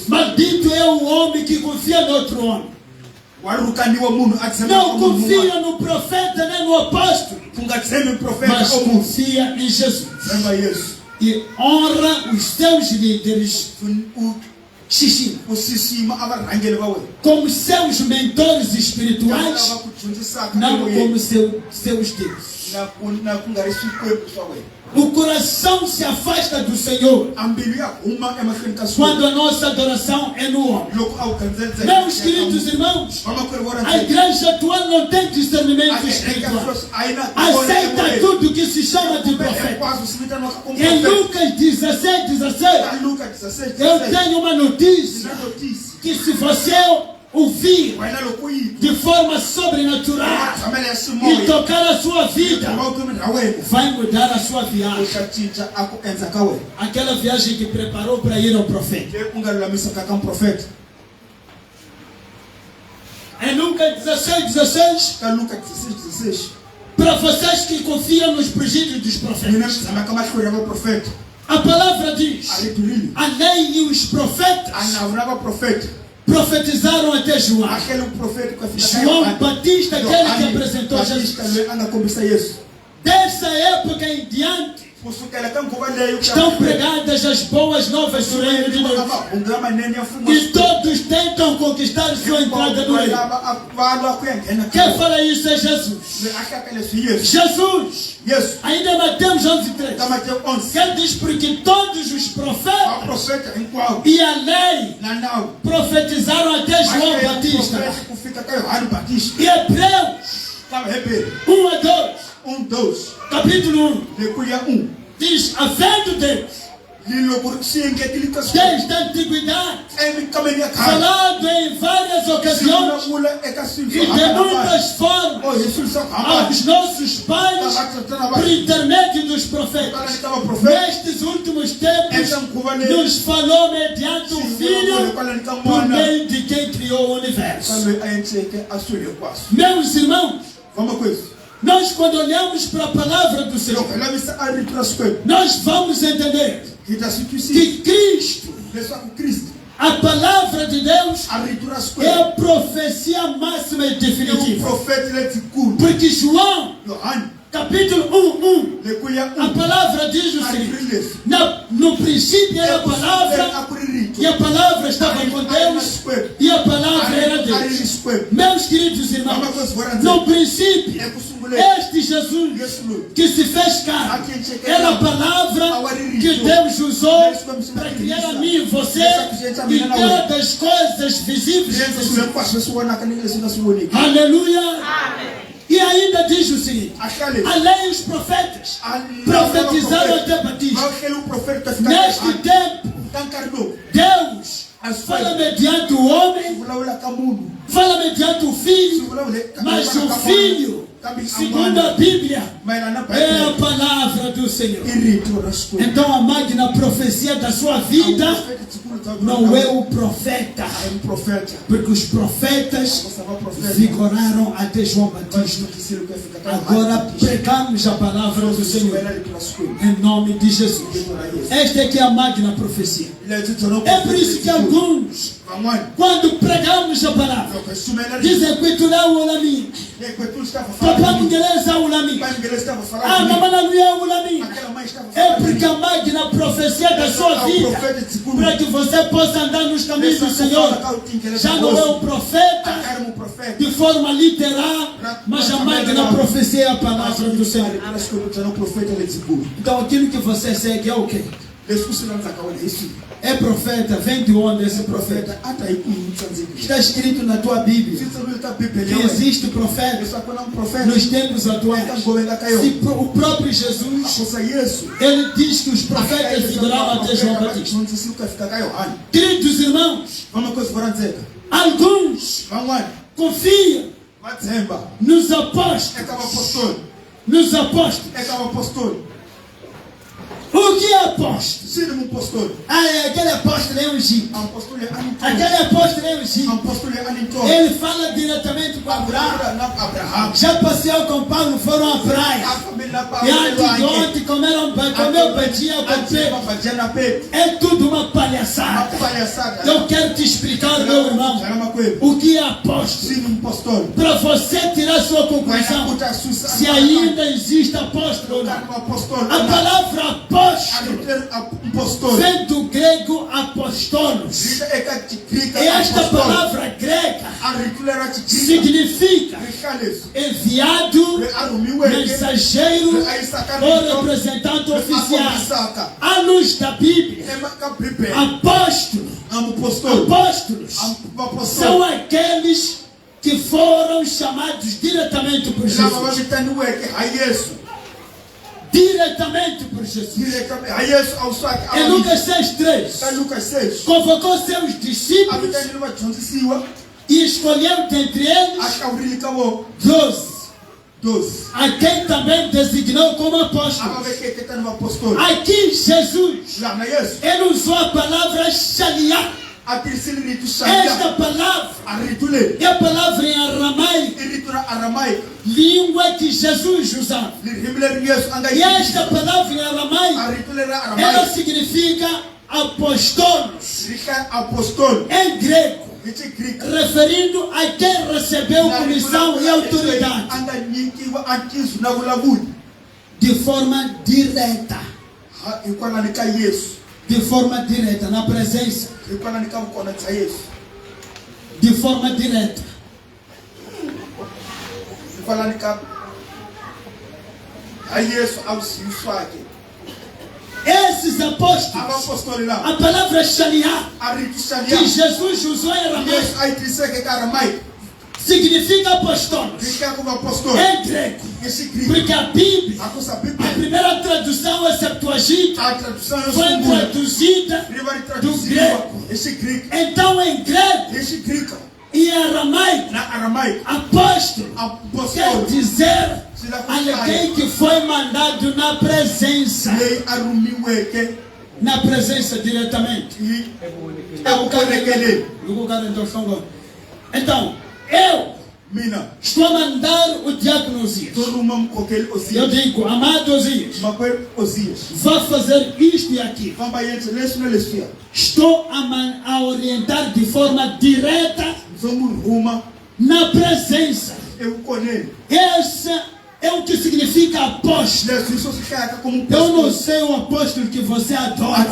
maldito é o homem que confia no outro homem. Não confia no profeta nem no apóstolo, mas confia em Jesus. E honra os seus líderes como seus mentores espirituais, não como seus deuses. O coração se afasta do Senhor quando a nossa adoração é no homem. Meus queridos irmãos, a igreja atual não tem discernimento espiritual. Aceita tudo que se chama de profeta. Em Lucas 16:16, eu tenho uma notícia que se você ouvir de forma sobrenatural e tocar a sua vida, vai mudar a sua viagem. Aquela viagem que preparou para ir ao profeta. Em Lucas 16:16, para vocês que confiam nos prodígios dos profetas, a palavra diz: a lei e os profetas profetizaram até João. João Batista, aquele que apresentou Jesus. Dessa época em diante, estão pregadas as boas novas do reino de Deus. E todos tentam conquistar sua entrada no reino. Quem fala isso é Jesus. Jesus. Ainda em Mateus 11:3. Ele diz: porque todos os profetas e a lei profetizaram até João Batista. E Hebreus 1:2. Capítulo 1 diz: havendo Deus desde a antiguidade falado em várias ocasiões e de muitas formas aos nossos pais por intermédio dos profetas, nestes últimos tempos nos falou mediante o Filho, por meio de quem criou o universo. Meus irmãos, nós, quando olhamos para a palavra do Senhor, nós vamos entender que Cristo, a palavra de Deus, é a profecia máxima e definitiva. Porque João, capítulo 1:1, a palavra diz o seguinte: no princípio era a palavra, e a palavra estava com Deus, e a palavra era Deus. Meus queridos irmãos, no princípio, este Jesus que se fez carne era a palavra que Deus usou para criar a mim e você e todas as coisas visíveis. Aleluia! E ainda diz o seguinte: além os profetas profetizaram até batismo. Neste tempo, Deus fala mediante o homem, fala mediante o filho, mas o filho, segundo a Bíblia, é a palavra do Senhor. Então a magna profecia da sua vida não é o profeta, porque os profetas vigoraram até João Batista. Agora pregamos a palavra do Senhor em nome de Jesus. Esta é que é a magna profecia. É por isso que alguns, quando pregamos a palavra, dizem que tu não é o Olami. Papai Mungeleza é o Olami. Ah, mamãe não é o Olami. É porque a magna profecia da sua vida, para que você possa andar nos caminhos do Senhor, já não é um profeta de forma literal, mas a magna profecia é a palavra do Senhor. Então aquilo que você segue é o quê? É profeta, vem de onde esse profeta? Está escrito na tua Bíblia que existe profeta nos tempos atuais. Se o próprio Jesus, ele diz que os profetas vigoraram até João Batista. Queridos irmãos, alguns confiam nos apóstolos. Nos apóstolos. O que é apóstolo? Aquele apóstolo é ungido. Aquele apóstolo é ungido. Ele fala diretamente com Abraão. Já passeou com Paulo, foram à praia. E antes de comeram batia com pé. É tudo uma palhaçada. Eu quero te explicar, meu irmão, o que é apóstolo. Para você tirar sua conclusão, se ainda existe apóstolo ou não. A palavra apóstolo vem do grego apostolos. E esta palavra grega significa enviado, mensageiro ou representante oficial. À luz da Bíblia, apóstolos são aqueles que foram chamados diretamente por Jesus. Diretamente por Jesus. Em Lucas 6:3, convocou seus discípulos e escolheu dentre eles 12, a quem também designou como apóstolos. Aqui Jesus, ele usou a palavra shaliah. Esta palavra é a palavra em aramaico, língua que Jesus usava. E esta palavra em aramaico, ela significa apostolos em grego, referindo a quem recebeu comissão e autoridade de forma direta. De forma direta, na presença. De forma direta. Esses apóstolos, a palavra shaliah que Jesus usou em aramaico, significa apostolos em grego, porque a Bíblia, a primeira tradução é Septuaginta, foi traduzida do grego. Então em grego e em aramaico, apóstolo quer dizer alguém que foi mandado na presença. Na presença diretamente. Então eu estou a mandar o diácono Osias. Eu digo, amado Osias, vá fazer isto e aquilo. Estou a orientar de forma direta na presença. Essa é o que significa apóstolo. Eu não sei o apóstolo que você adora,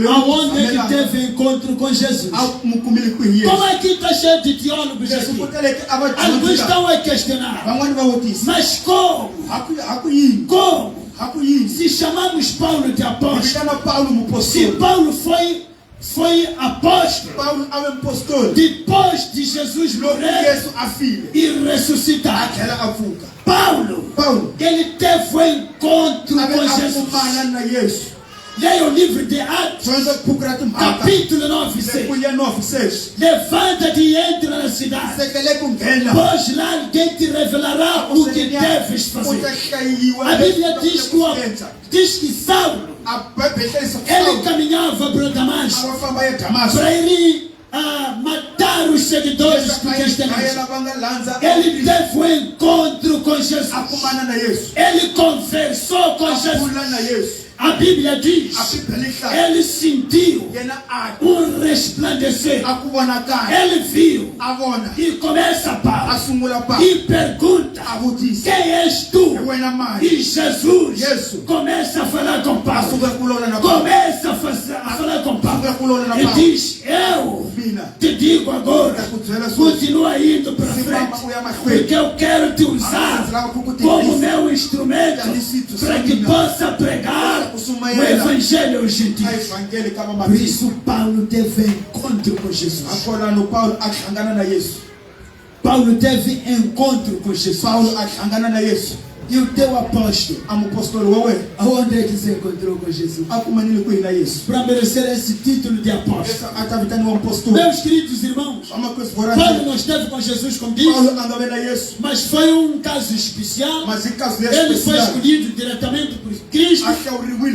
aonde ele teve encontro com Jesus. Como é que está cheio de teólogos aqui? Alguns estão a questionar, mas como? Se chamamos Paulo de apóstolo, se Paulo foi foi apóstolo. Paulo é um apóstolo. Depois de Jesus morrer e ressuscitar. Paulo, ele teve um encontro com Jesus. Leia o livro de Atos, capítulo 9:6. Levanta-te e entra na cidade, pois lá alguém te revelará o que deves fazer. A Bíblia diz que Saulo, ele caminhava para Damasco para ir matar os seguidores do cristianismo. Ele teve um encontro com Jesus. Ele conversou com Jesus. A Bíblia diz, ele sentiu um resplandecer. Ele viu e começa a falar e pergunta: quem és tu? E Jesus começa a falar com Paulo. Começa a falar com Paulo e diz: eu te digo agora, continua indo para frente, porque eu quero te usar como meu instrumento para que possa pregar o evangelho aos gentios. Por isso Paulo teve encontro com Jesus. Paulo teve encontro com Jesus. E o teu apóstolo, aonde é que se encontrou com Jesus? Para merecer esse título de apóstolo. Meus queridos irmãos, Paulo não esteve com Jesus, como diz, mas foi um caso especial. Ele foi escolhido diretamente por Cristo.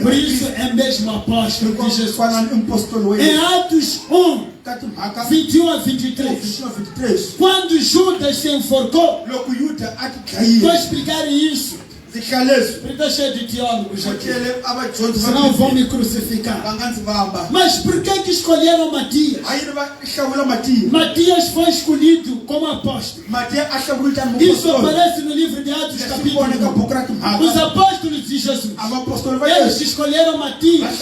Por isso é mesmo apóstolo de Jesus. Em Atos 1, 21 a 23, quando Judas se enforcou, vou explicar isso. Está cheio de teólogos aqui, senão vão me crucificar. Mas por que escolheram Matias? Matias foi escolhido como apóstolo. Isso aparece no livro de Atos, capítulo 1. Os apóstolos de Jesus, eles escolheram Matias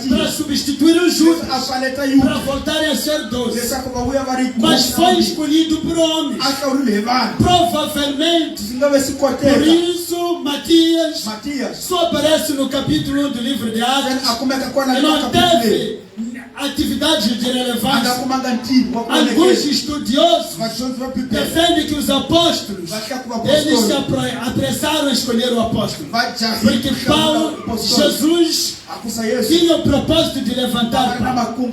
para substituir o Judas, para voltarem a ser 12. Mas foi escolhido por homens. Provavelmente, por isso Matias só aparece no capítulo 1 do livro de Atos. E não teve atividades de relevância. Alguns estudiosos defendem que os apóstolos, eles se apressaram a escolher o apóstolo, porque Jesus tinha o propósito de levantar Paulo.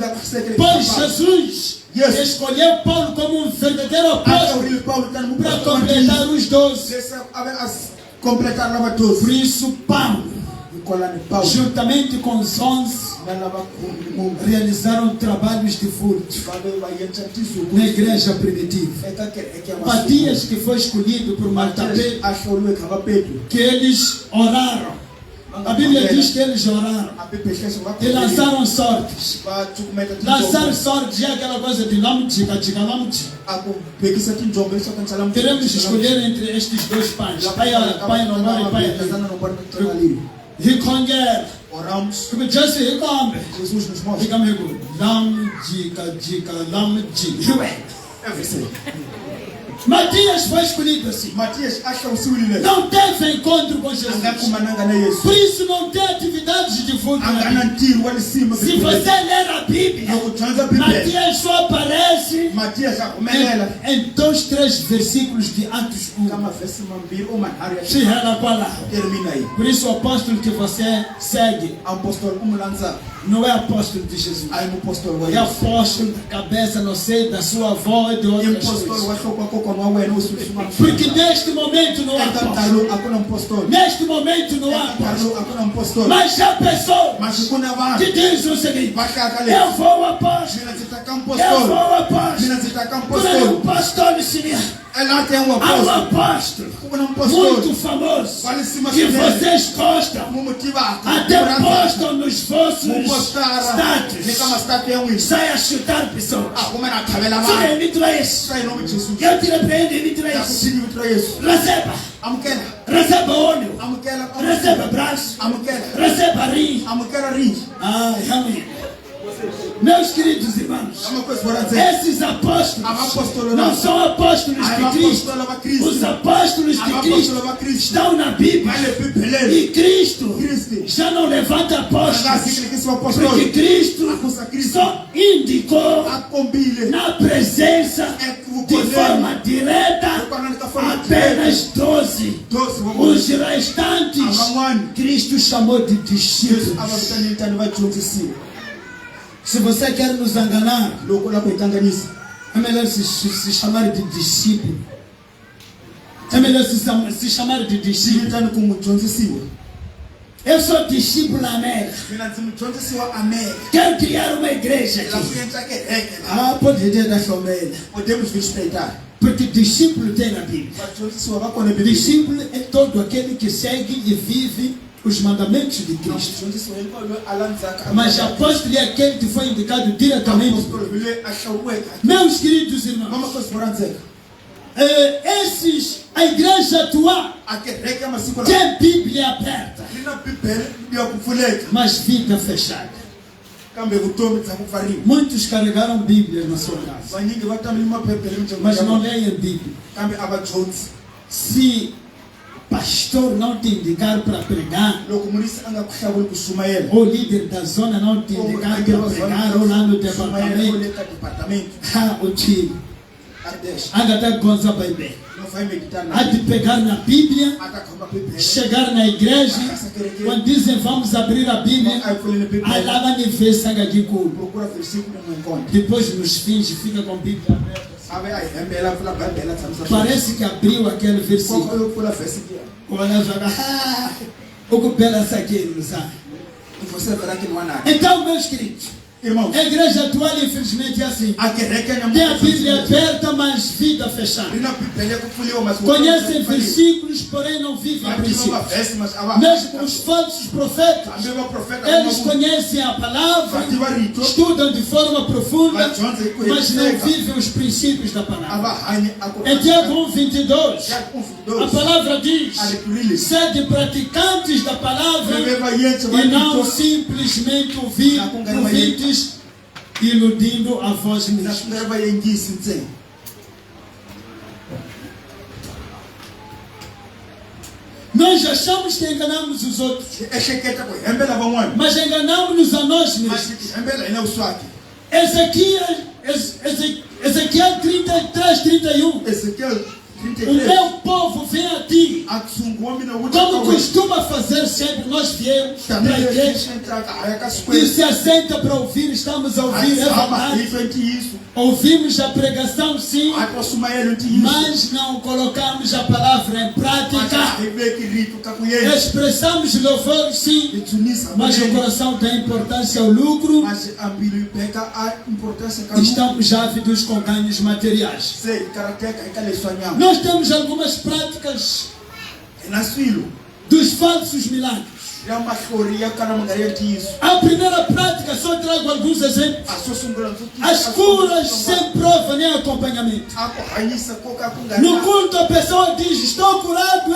Pois Jesus escolheu Paulo como um verdadeiro apóstolo para completar os 12. Por isso Paulo, juntamente com os 11, realizaram trabalhos de furto na igreja primitiva. Matias, que foi escolhido por Martapé, que eles oraram. A Bíblia diz que eles oraram e lançaram sortes. Lançar sortes é aquela coisa de queremos escolher entre estes dois pães, pai normal e pai ali. Riconger, como disse, Ricombe, fica amigo, Matias foi escolhido assim. Não teve encontro com Jesus. Por isso não tem atividades de fundo. Se você ler a Bíblia, Matias só aparece em 2, 3 versículos de Atos 1. Por isso o apóstolo que você segue não é apóstolo de Jesus. É apóstolo da cabeça, não sei, da sua avó e de outras coisas. Porque neste momento não há apóstolo. Neste momento não há apóstolo. Mas já pensou que diz o seguinte: eu vou ao apóstolo. Eu vou ao apóstolo. Quando um pastor me ensinar, há um apóstolo muito famoso que vocês gostam, até postam nos vossos status. Sai a chutar pessoas. Eu te repreendo em isso. Receba óleo. Receba braço. Receba rim. Amém. Meus queridos irmãos, esses apóstolos não são apóstolos de Cristo. Os apóstolos de Cristo estão na Bíblia. E Cristo já não levanta apóstolos, porque Cristo só indicou na presença de forma direta apenas 12. Os restantes Cristo chamou de discípulos. Se você quer nos enganar, é melhor se chamar de discípulo. É melhor se chamar de discípulo. Eu sou discípulo na América. Quero criar uma igreja aqui. Poderia dar família. Podemos respeitar. Porque discípulo tem na Bíblia. Discípulo é todo aquele que segue e vive os mandamentos de Cristo. Mas apóstolo é aquele que foi indicado diretamente. Meus queridos irmãos, a igreja atual tem Bíblia aberta, mas vida fechada. Muitos carregaram Bíblia na sua casa, mas não leem Bíblia. Se pastor não te indicar para pregar, ou líder da zona não te indicar para pregar, ou lá no departamento, o time ainda gonza bem. Há de pegar na Bíblia, chegar na igreja, quando dizem vamos abrir a Bíblia, aí lá vai ver sangue de cu. Depois nos fins fica com a Bíblia aberta. Parece que abriu aquele versículo. Olha, joga. O que pela essa aqui, não sabe? Então, meus queridos, a igreja atual, infelizmente, é assim. Tem a Bíblia aberta, mas vida fechada. Conhecem versículos, porém não vivem princípios. Mesmo os falsos profetas, eles conhecem a palavra, estudam de forma profunda, mas não vivem os princípios da palavra. Em Tiago 1:22, a palavra diz: sede praticantes da palavra e não simplesmente ouvintes, iludindo a voz mesma. Nós achamos que enganamos os outros, mas enganamos-nos a nós mesmos. Ezequiel 33:31. O meu povo vem a ti, como costuma fazer sempre. Nós viemos para a igreja e se assenta para ouvir. Estamos a ouvir, é verdade. Ouvimos a pregação, sim, mas não colocamos a palavra em prática. Expressamos louvor, sim, mas o coração dá importância ao lucro. Estamos ávidos com ganhos materiais. Nós temos algumas práticas dos falsos milagres. A primeira prática, só trago alguns exemplos. As curas sem prova nem acompanhamento. No culto a pessoa diz: estou curado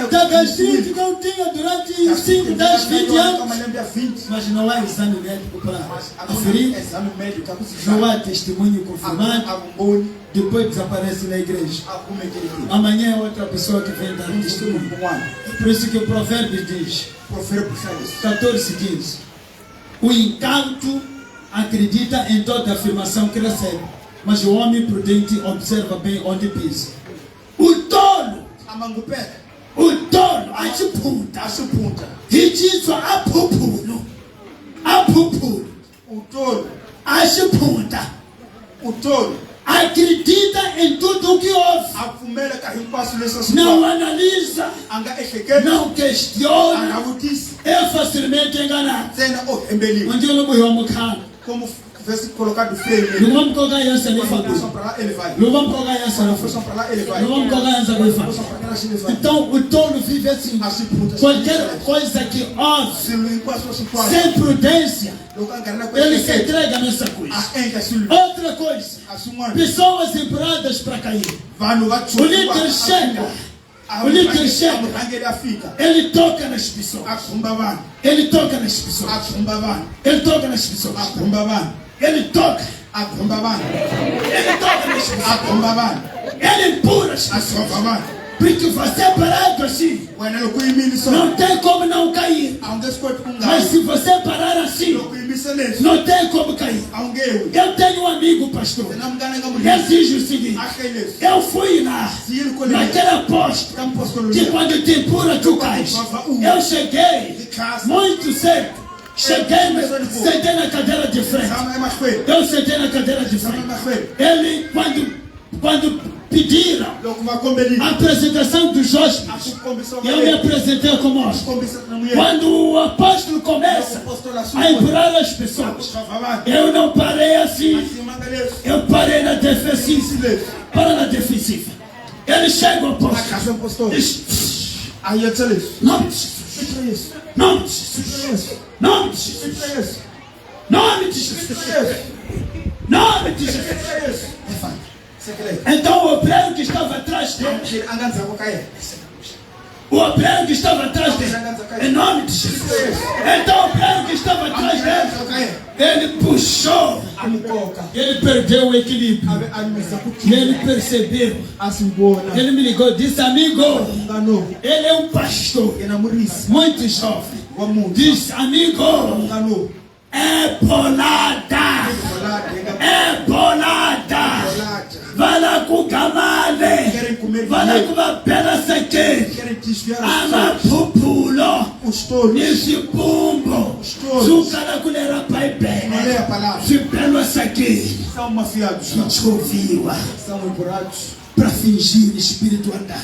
da gastrite que eu tinha durante 5, 10, 20 anos. Mas não há exame médico para aferir. Não há testemunho confirmado. Depois desaparece na igreja. Amanhã é outra pessoa que vem dar testemunho. Por isso que o provérbio diz, 14:15, o incauto acredita em toda afirmação que recebe, mas o homem prudente observa bem onde pisa. O tolo achipunta. Hitizwa apupulo. O tolo achipunta. O tolo acredita em tudo o que ouve, não analisa, não questiona, é facilmente enganado. Onde eu não vou como colocado freio, não vamos colocar essa nem não vamos colocar essa não vamos colocar essa não. Então o tolo vive assim. Qualquer coisa que ouve sem prudência, ele se entrega nessa coisa. Outra coisa, pessoas empurradas para cair. O líder chega O líder chega, ele toca nas pessoas. Ele toca nas pessoas. Ele toca nas pessoas. Ele toca. Ele toca nas pessoas. Ele empurra as pessoas. Porque você parado assim, não tem como não cair. Mas se você parar assim, não tem como cair. Eu tenho um amigo, pastor. Ele diz o seguinte: eu fui lá, naquela posta, que quando te empurra tu cais. Eu cheguei muito cedo. Sentei na cadeira de frente. Eu sentei na cadeira de frente. Ele, quando pediram a apresentação dos hóspedes, eu me apresentei como hóspede. Quando o apóstolo começa a empurrar as pessoas, eu não parei assim, eu parei na defensiva. Para na defensiva. Ele chega ao apóstolo. Nome de Jesus. Nome de Jesus. Nome de Jesus. Nome de Jesus. Nome de Jesus. Então o obreiro que estava atrás dele, em nome de Jesus. Então o obreiro que estava atrás dele, ele puxou, ele perdeu o equilíbrio. Ele percebeu. Ele me ligou e disse: amigo, ele é um pastor muito jovem. Disse: amigo, é bolada. É bolada. Vai lá com camale. Vai lá com uma pena sequer. Ama pupulo. Nesse bumbo. Zucana colera pai bem. Se pelo essa aqui. Gente ouviu. Para fingir espiritualidade.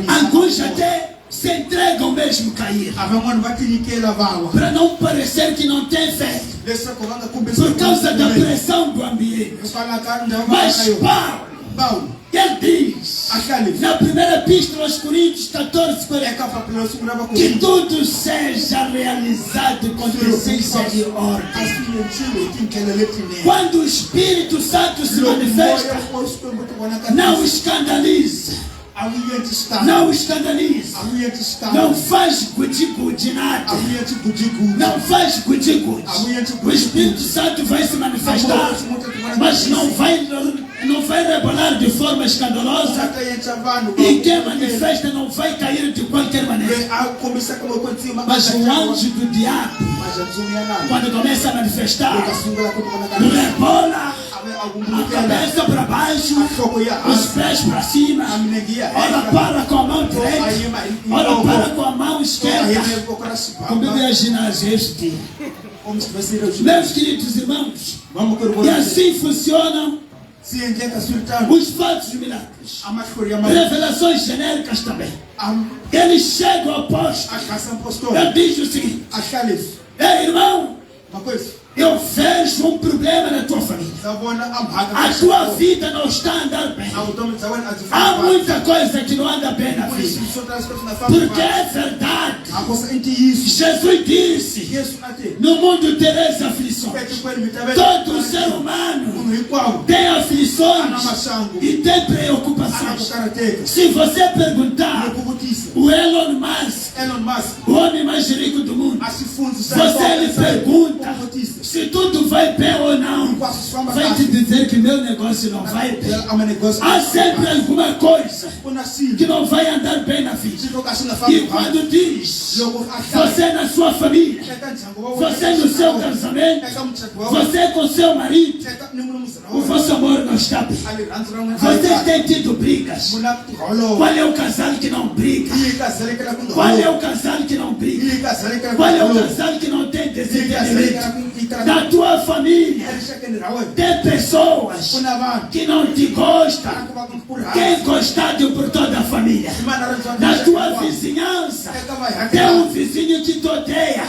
Alguns até se entregam mesmo cair. Para não parecer que não tem fé. Por causa da pressão do ambiente. Mas Paulo, ele diz na primeira epístola aos Coríntios 14:40, que tudo seja realizado com decência e ordem. Quando o Espírito Santo se manifesta, não escandaliza. Não escandaliza. Não faz gude-gude nada. Não faz gude-gude. O Espírito Santo vai se manifestar, mas não vai rebolar de forma escandalosa. E quem manifesta não vai cair de qualquer maneira. Mas o anjo do diabo, quando começa a manifestar, rebola a cabeça para baixo, os pés para cima. Ora para com a mão direita, ora para com a mão esquerda. Como é ginásio este dia. Meus queridos irmãos, e assim funcionam os fatos de milagres. Revelações genéricas também. Ele chega ao apóstolo. Ele diz o seguinte: ei, irmão, eu vejo um problema na tua família. A tua vida não está a andar bem. Há muita coisa que não anda bem na vida. Porque é verdade. Jesus disse: no mundo tereis aflições. Todo ser humano tem aflições e tem preocupações. Se você perguntar o Elon Musk, o homem mais rico do mundo, você lhe pergunta se tudo vai bem ou não, vai te dizer que meu negócio não vai bem. Há sempre alguma coisa que não vai andar bem na vida. E quando diz, você na sua família, você no seu casamento, você com seu marido, o vosso amor não está bem. Vocês têm tido brigas. Qual é o casal que não briga? Qual é o casal que não briga? Qual é o casal que não tem desentendimento? Da tua família tem pessoas que não te gostam. Quem gosta de por toda a família? Na tua vizinhança tem um vizinho que te odeia.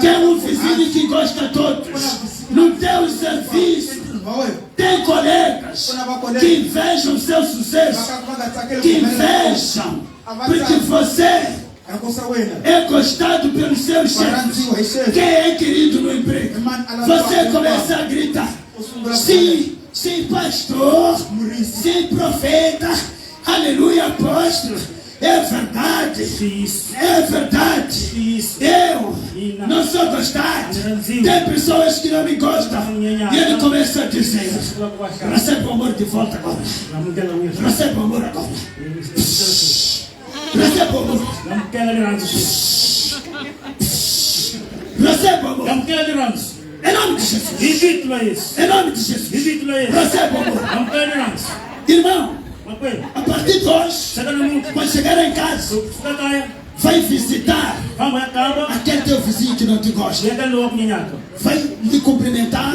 Tem um vizinho que gosta de todos. No teu serviço tem colegas que invejam o seu sucesso, que invejam porque você é gostado pelos seus chefes. Quem é querido no emprego? Você começa a gritar: sim, sim, pastor, sim, profeta, Aleluia, apóstolo. É verdade. É verdade. Eu não sou gostado. Tem pessoas que não me gostam. E ele começa a dizer: recebe o amor de volta agora. Recebe o amor agora. Recebe o amor. Recebe o amor. Em nome de Jesus. Em nome de Jesus. Recebe o amor. Irmão, a partir de hoje, quando chegar em casa, vai visitar aquele teu vizinho que não te gosta. Vai lhe cumprimentar.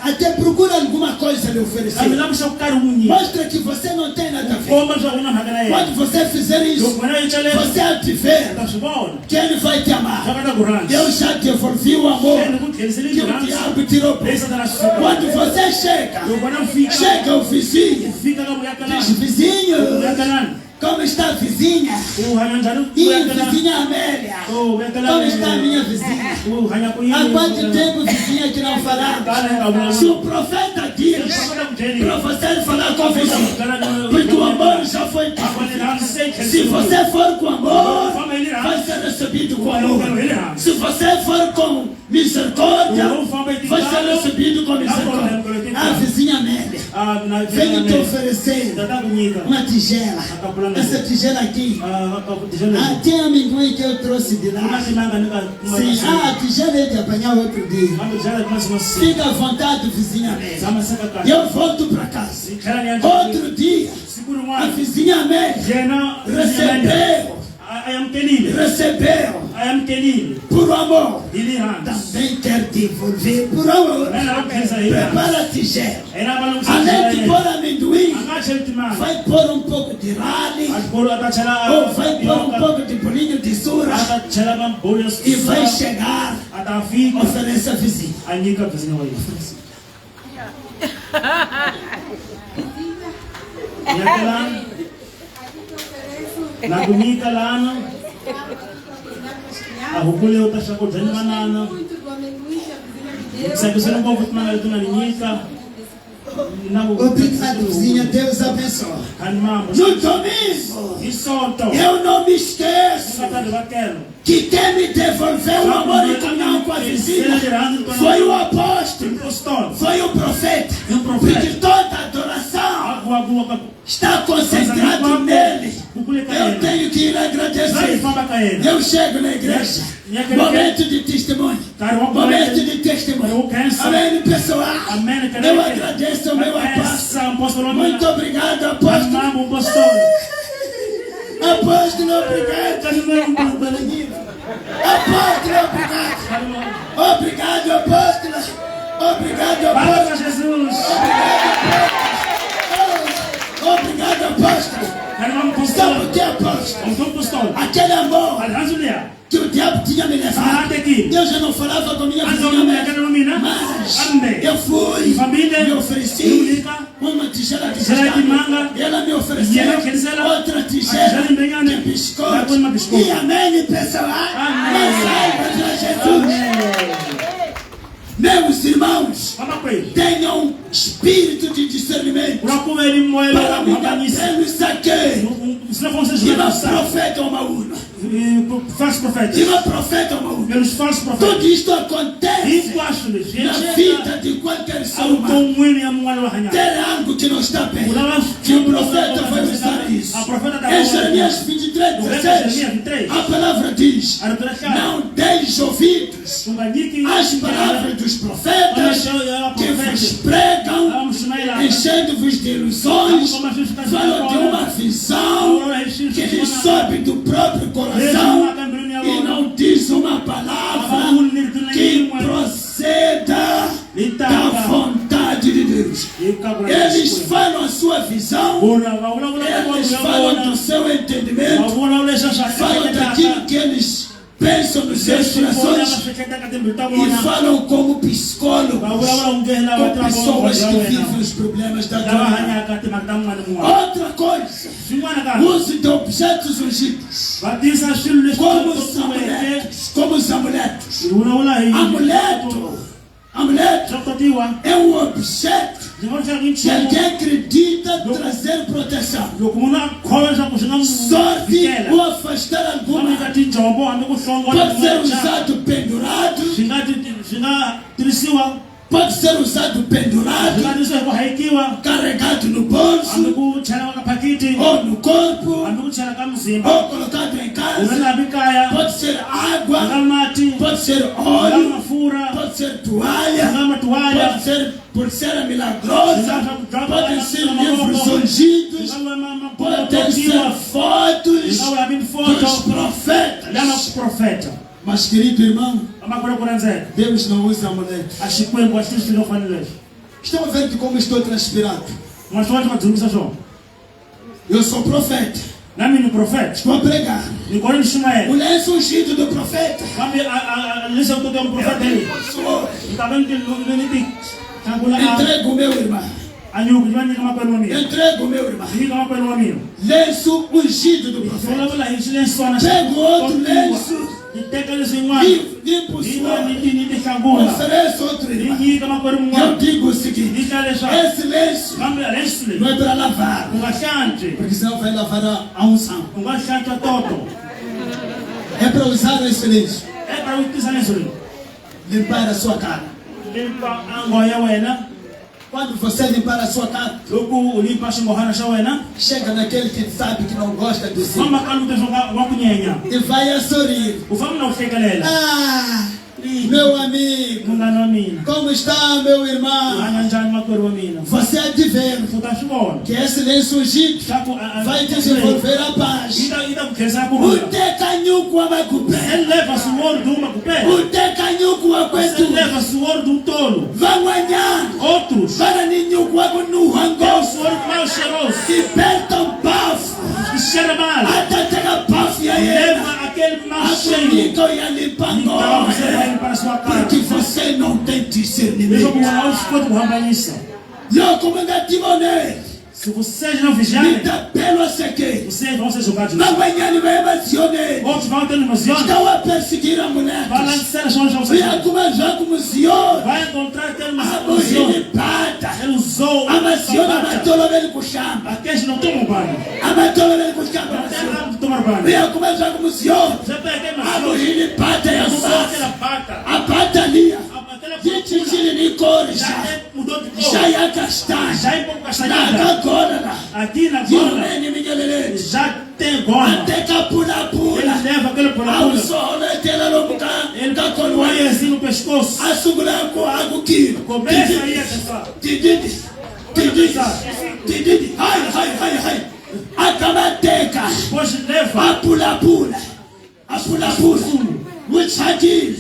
Até procura alguma coisa lhe oferecer. Mostra que você não tem nada a ver. Quando você fizer isso, você há de ver que ele vai te amar. Eu já devolvi o amor que o diabo tirou. Quando você chega o vizinho, diz: vizinho, como está a vizinha? E a vizinha Amélia? Como está a minha vizinha? Há quanto tempo vizinha que não falava? Se o profeta diz para você falar com o vizinho, porque o amor já foi pago. Se você for com amor, vai ser recebido com amor. Se você for com misericórdia, vai ser recebido com misericórdia. A vizinha Amélia veio te oferecer uma tigela. Essa tigela aqui, tem amendoim que eu trouxe de lá. Sim, a tigela é de apanhar outro dia. Fica à vontade, vizinha Amélia. Eu volto para casa. Outro dia, a vizinha Amélia recebeu por amor, também quer devolver por amor. Prepara a tigela. Além de pôr amendoim, vai pôr um pouco de rale, ou vai pôr um pouco de bolinho de sura, e vai chegar, ofereça a vizinha. Nagumika lana ahukule utashako jani manana sakusana kwa kutmana tunalinyika. Obrigado, vizinha. Deus abençoe. No domingo, eu não me esqueço que quem me devolveu o amor e comunhão com a vizinha foi o apóstolo, foi o profeta. Porque toda adoração está concentrada nele. Eu tenho que ir agradecer. Eu chego na igreja, momento de testemunho, momento de testemunho. Amém, pessoal. Eu agradeço ao meu apóstolo. Muito obrigado, apóstolo. Apóstolo, obrigado. Apóstolo, obrigado. Obrigado, apóstolo. Obrigado, apóstolo. Jesus. Obrigado, apóstolo. Sabe o que é apóstolo? Aquele amor que o diabo tinha me levado. Eu já não falava com minha vizinha, mas eu fui, me ofereci uma tigela de manga, ela me ofereceu outra tigela de biscoito. E amém, pessoal. Mas Jesus. Meus irmãos, tenham espírito de discernimento para me bater isso aqui. E uma profeta uma urna. E uma profeta uma urna. Tudo isto acontece na vida de qualquer ser humano. Tem algo que não está bem. Que o profeta vai usar isso. Em Jeremias 23:16, a palavra diz: não deis ouvidos às palavras dos profetas que vos pregam, enchendo-vos de ilusões, falam de uma visão que lhes sobe do próprio coração e não diz uma palavra que proceda da vontade de Deus. Eles falam a sua visão, eles falam do seu entendimento, falam daquilo que eles pensam nos seus corações e falam como psicólogos, como pessoas que vivem os problemas da vida. Outra coisa, uso de objetos ungidos, como os amuletos. Amuleto é um objeto Que alguém acredita trazer proteção. Sorte ou afastar alguma. Pode ser usado pendurado. Pode ser usado pendurado, carregado no bolso, ou no corpo, ou colocado em casa. Pode ser água, pode ser óleo, pode ser toalha, pode ser pulseira milagrosa, podem ser livros ungidos, podem ser fotos dos profetas. Mas, querido irmão, Deus não usa amuletos. Estão vendo como estou transpirado? Eu sou profeta. Estou a pregar. O lenço ungido do profeta. Entrego o meu irmão. Entrego o meu irmão. Lenço ungido do profeta. Pego outro lenço. Limpo suor. Ofereço outro irmão. Eu digo o seguinte: esse lenço não é para lavar, porque senão vai lavar a unção. É para usar esse lenço. Limpar a sua cara. Quando você limpar a sua cara, chega naquele que sabe que não gosta de si e vai a sorrir. Ah, meu amigo, como está, meu irmão? Você há de ver que esse lenço ungido vai desenvolver a paz. O tecanyuco abacupé. O tecanyuco aguentu. Vai ganhar. Outros. Para ninho no rango. Liberta o bafo. Até ter a bafo e aí. Aquele e a limpangó. Porque você não tem discernimento. Eu comandativo nele. Se vocês não vigiarem, vocês vão ser jogados. Outros vão ter emoções. Estão a perseguir a mulher. Vai lançar as mãos. Vai encontrar aquele ele usou a maciona matolo dele com chamba. Aqueles não tomam banho. A matolo dele com chamba. Não tomar banho. Vai começar com o senhor. A mulher pata é a pata ali. Já é castanha. Já é pouco castanhada. Aqui na gola já tem gola. Até capula-pula. Ele leva aquele pula-pula. Ele está com o ar assim no pescoço. Assugurar com água aqui. Começa aí a pensar. Ai. A camateca. Pois leva. A pula-pula. O chadinho.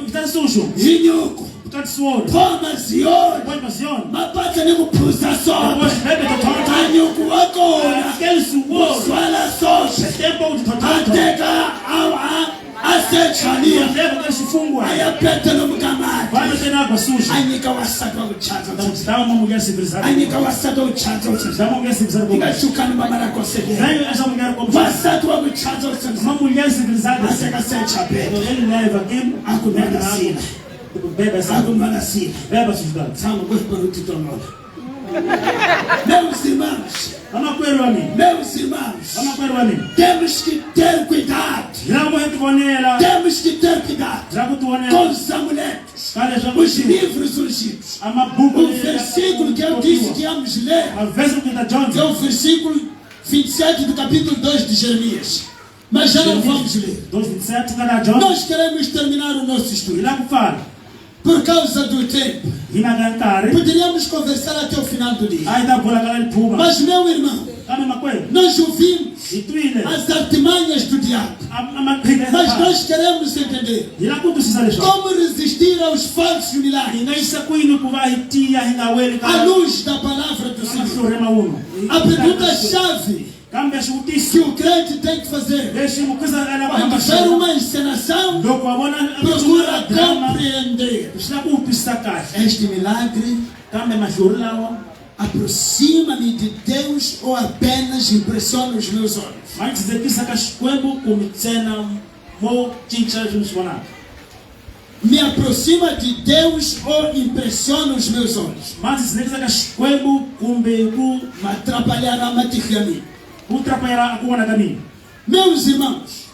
Está sujo. Inhuco. Está de suor. Pomazion. Mas passa nem com pulsa só. Depois bebe total. Inhuco agora. Aquele suor. Suala só. Tempo de total. Ateca a sechalia. Leva aquele fungo. Aí aperta no camada. Vai meter na água suja. Aí nica wasaka o chazo. Dá uma mulher civilizada. Aí nica wasaka o chazo. Dá uma mulher civilizada. Fica chukando mamara kosebe. Vem essa mulher como wasaka o chazo. uma mulher civilizada. Aseka sechabe. Ele leva aqui. Akumena sina. Beba essa água. Beba sujidade. Sabe o para o titono. Meus irmãos. Meus irmãos. Temos que ter cuidado. Temos que ter cuidado com os amuletos. Os livros ungidos. O versículo que eu disse que íamos ler é o versículo 27 do capítulo 2 de Jeremias. Mas já não vamos ler. Nós queremos terminar o nosso estudo. Por causa do tempo, poderíamos conversar até o final do dia. Mas, meu irmão, nós ouvimos as artimanhas do diabo. Mas nós queremos entender como resistir aos falsos milagres à luz da palavra do Senhor. A pergunta-chave que o crente tem que fazer quando ver uma encenação, procura compreender. Este milagre aproxima-me de Deus ou apenas impressiona os meus olhos? me aproxima de Deus ou impressiona os meus olhos. Mas se nega Xikwembu kumbe ku Me atrapalhará maticamente. ultrapalhará a kuona caminho. Meus irmãos,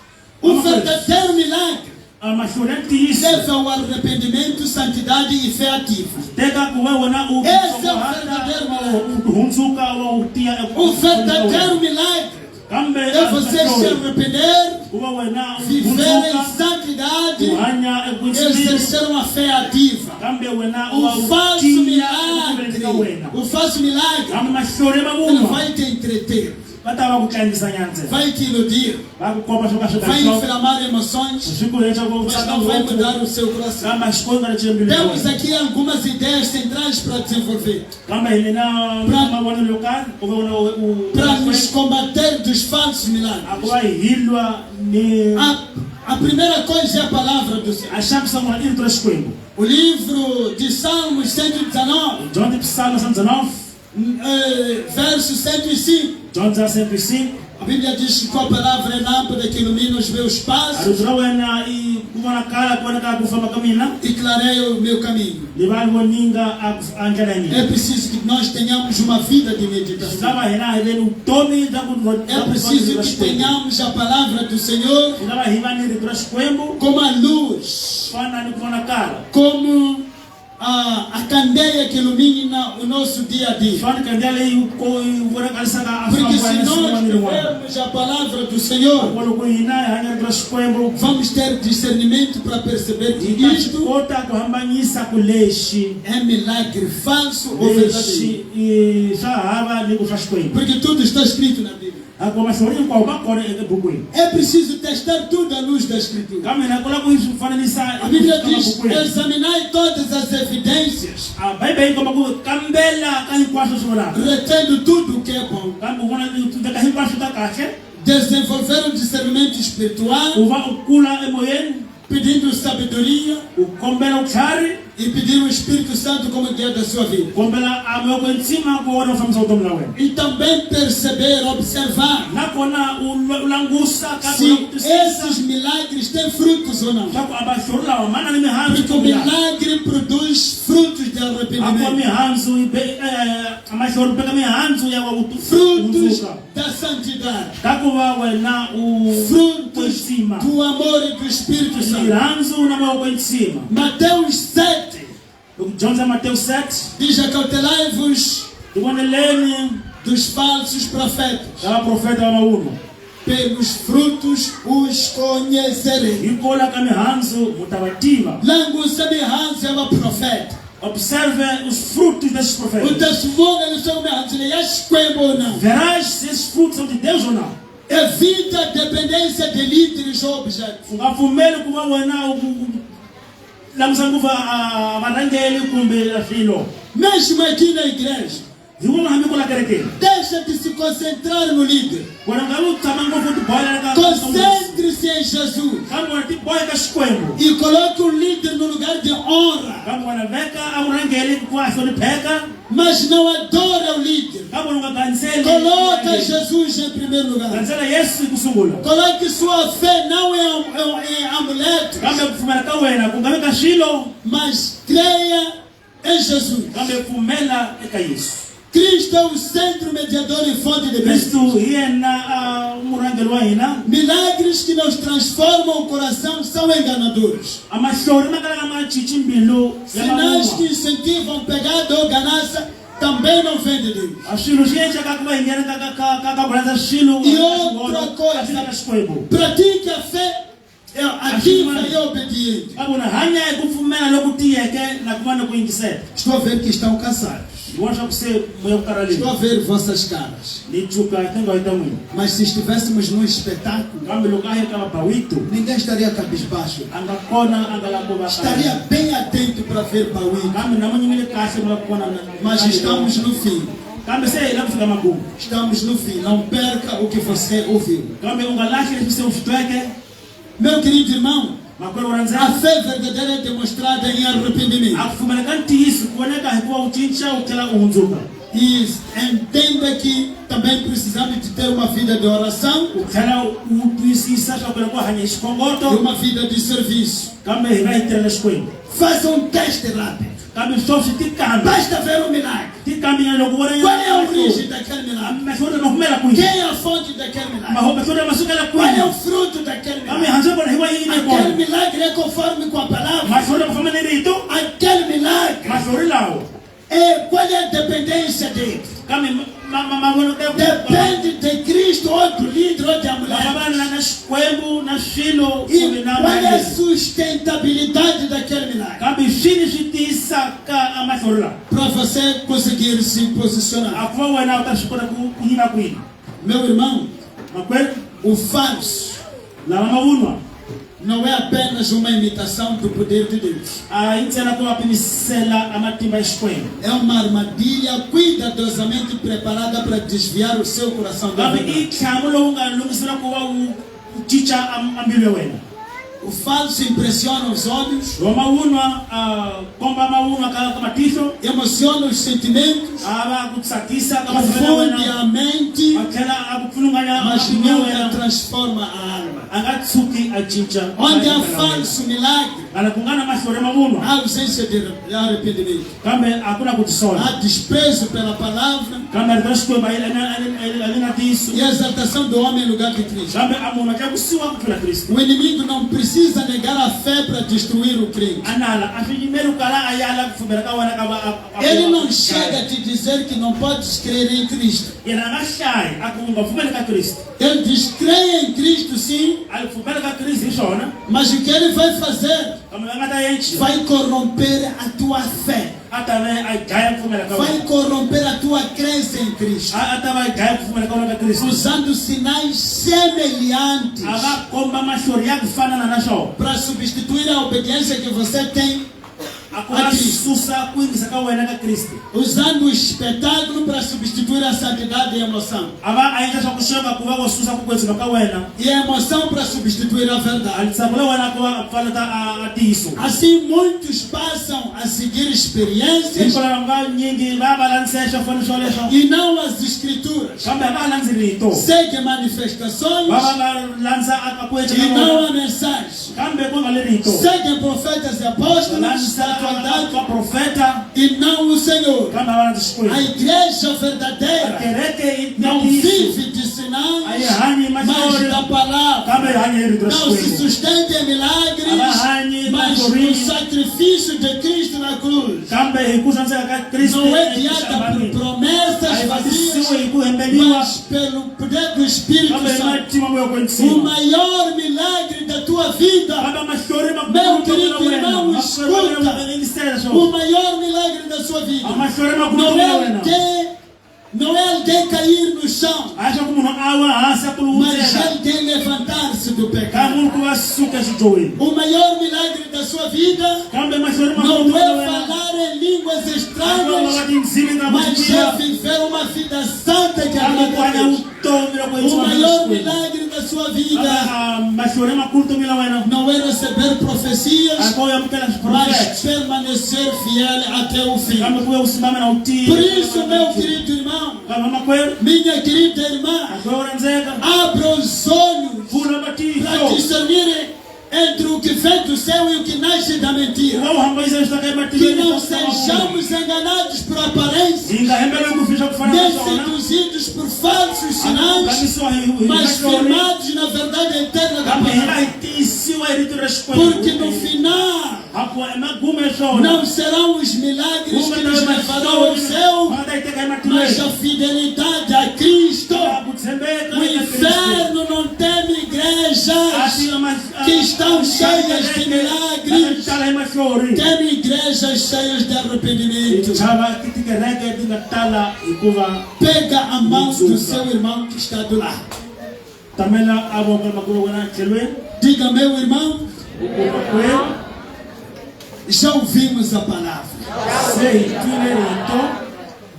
o verdadeiro milagre A machorente isso. leva ao arrependimento, santidade e fé ativa. Tega kuwewe na u. Esse é o verdadeiro milagre. Hunzuka wa utia. O verdadeiro milagre Kambe é você se arrepender, kuwewe na viver em santidade, Hanya exercer uma fé ativa. Kambe wena O falso milagre, Kambe mashore ele mabuno. vai te entreter, Batava kutlangisa nyanze. vai te iludir, Bakukopa shoka shoka. vai inflamar emoções, Siku lecha kwa mas não vai mudar o seu coração. Kama Xikwembu anachembe. Temos aqui algumas ideias centrais para desenvolver, Kama ile na mabwana local kuwewe o para nos combater dos falsos milagres. akuwa hilwa ni A primeira coisa é a palavra do Senhor. ashamsa mwa ili tura Xikwembu. O livro de Salmos 119, John de Psalmo 119, verso 105. John 105. A Bíblia diz que a palavra é lâmpada que ilumina os meus passos Arudrawe na I kumana kala kuona kala kufama kamina. e clareia o meu caminho. Libango ninga anjalani. É preciso que nós tenhamos uma vida de meditação. Lava hena ele tomi da É preciso que tenhamos a palavra do Senhor lava hivani de tura Xikwembu como a luz, fana ni kumana kala. como a candeia que ilumina o nosso dia a dia. Fana kandale ko wora kalsaka Porque afamba se na nós suwani wana. tivermos a palavra do Senhor, Quando kuina hanya tura Xikwembu vamos ter discernimento para perceber que isto kota kuhambanyisa kuleshi. é milagre falso ou verdadeiro. Leshi i sahaba ni kufa Xikwembu. Porque tudo está escrito na Bíblia. Agora mashauri kwa bakora bukuini. É preciso testar tudo à luz da Escritura. Kama inakola kufananisa A Bíblia diz: examinai todas as evidências, a Bíblia iko maku kambela kali kwaso sura. retendo tudo o que é bom, Kambu wana tutaka hikwasho takashe. desenvolver um discernimento espiritual, Uva ukula emoyen. pedindo sabedoria Ukombela uchari. e pedir o Espírito Santo como guia da sua vida. Ukombela amoko nsima kwa wana famsa utomla we. E também perceber, observar Nakona ulangusa se esses milagres têm frutos ou não. Chaku abashurla wa mana ni mihanzu Porque o milagre produz frutos de Akwa arrependimento, mihanzu ibe amashuru peka mihanzu ya wa frutos da santidade, Takuwa wena frutos nsima. do amor e do Espírito Santo. Mihanzu na moko nsima. Mateus 7 John Mateus 7. diz: acautelai-vos Tuoneleni dos falsos profetas, kama profeta wa mauno. pelos frutos os conhecerei. Ikola kama hanzo mutawativa. Langu semelhança é uma profeta. Observe os frutos desses O profetas. testemunho eles são semelhantes, ele é esquema ou não. Verás se esses frutos são de Deus ou não. Evita a dependência de líderes ou objetos. Ungavumeli kuba wena lamsanguva amarangeli kumbe afilo. Mesmo aqui na igreja, Viu hami kula kereke. deixa de se concentrar no líder. Wana ngalu tamango futu bola ka. Concentre-se em Jesus Kama wati boy ka Xikwembu. e coloque o líder no lugar de honra, Kama wana veka amarangeli kwa afilo peka. mas não adora o líder. Kama wana kanseli. Coloca Jesus em primeiro lugar. Kansela Yesu kusungula. Coloque sua fé não em amuleto, Kama kufumela ka wena kungaveka shilo. mas creia em Jesus. Kama kufumela eka Yesu. Cristo é o centro mediador e fonte de bênção. Kristu yena umurangeli wa hina. Milagres que nos transformam o coração são enganadores. Amashori makala kama chichimbilu. Sinais que incentivam pecado ou ganância também não vem de Deus. Ashilo shiyecha kakuba ingena kakakulanza shilo. E outra coisa, pratique a fé ativa e obediente. Kama hanya kufumela lokutiyeke na kumana kuingisela. Estou a ver que estão cansados. Washa kuse moyo karali. Estou a ver vossas caras. Ni chuka tengo itamu. Mas se estivéssemos num espetáculo, Kama lukahe kama pawito. ninguém estaria cabisbaixo. Angakona angalako ba. Estaria bem atento para ver Paulo. Kama namunyimile kasi mulakona. Mas estamos no fim. Kama sei ila kufika magumu. Estamos no fim. Não perca o que você ouviu. Kama ungalaki kuse ufutweke. Meu querido irmão, Makwelo a wanza. fé verdadeira é demonstrada em arrependimento. Akufumela kanti Yesu kuoneka hikuwa uchincha ukela uhunzuka. E entenda que também precisamos de ter uma vida de oração e uma vida de serviço. Faça um teste rápido. Basta ver o milagre. Qual é a origem daquele milagre? Quem é a fonte daquele milagre? Qual é o fruto daquele milagre? Aquele milagre é conforme com a palavra. Aquele milagre qual é a dependência dele? Depende de Cristo ou do líder ou da mulher. E qual é a sustentabilidade daquele milagre? Para você conseguir se posicionar. Meu irmão, o falso não é apenas uma imitação do poder de Deus. É uma armadilha cuidadosamente preparada para desviar o seu coração da verdade. O falso impressiona os olhos, emociona os sentimentos, confunde a mente, mas nunca transforma a alma. Onde há falso milagre, há ausência de arrependimento, há desprezo pela palavra e exaltação do homem em lugar de Cristo. O inimigo não precisa negar a fé para destruir o crente. Ele não chega a te dizer que não podes crer em Cristo. Ele diz: creia em Cristo sim, mas o que ele vai fazer vai corromper a tua fé, vai corromper a tua crença em Cristo, usando sinais semelhantes para substituir a obediência que você tem a Cristo, usando o espetáculo para substituir a santidade e a emoção, e a emoção para substituir a verdade. Assim muitos passam a seguir experiências e não as escrituras, seguem manifestações e não a mensagem, seguem profetas e apóstolos e não o Senhor. A igreja verdadeira não vive de sinais, mas da palavra. Não se sustenta em milagres, mas no sacrifício de Cristo na cruz. Não é guiada por promessas vazias, mas pelo poder do Espírito Santo. O maior milagre da tua vida, meu querido irmão, escuta. O maior milagre da sua vida não é alguém cair no chão, mas alguém levantar-se do pecado. O maior milagre da sua vida não é falar em línguas estranhas, mas é viver uma vida santa que agrada a Deus. O maior milagre da sua vida não é receber profecias, mas permanecer fiel até o fim. Por isso, meu querido irmão, minha querida irmã, abra os olhos para discernir entre o que vem do céu e o que nasce da mentira. Que não sejamos enganados por aparência, nem seduzidos por falsos sinais, mas firmados na verdade eterna da palavra. Porque no final não serão os milagres que nos levarão ao céu, mas a fidelidade a Cristo. O inferno não teme igrejas que estão cheias de milagres, teme igrejas cheias de arrependimento. Pega a mão do seu irmão que está do lado. Diga: meu irmão, já ouvimos a palavra.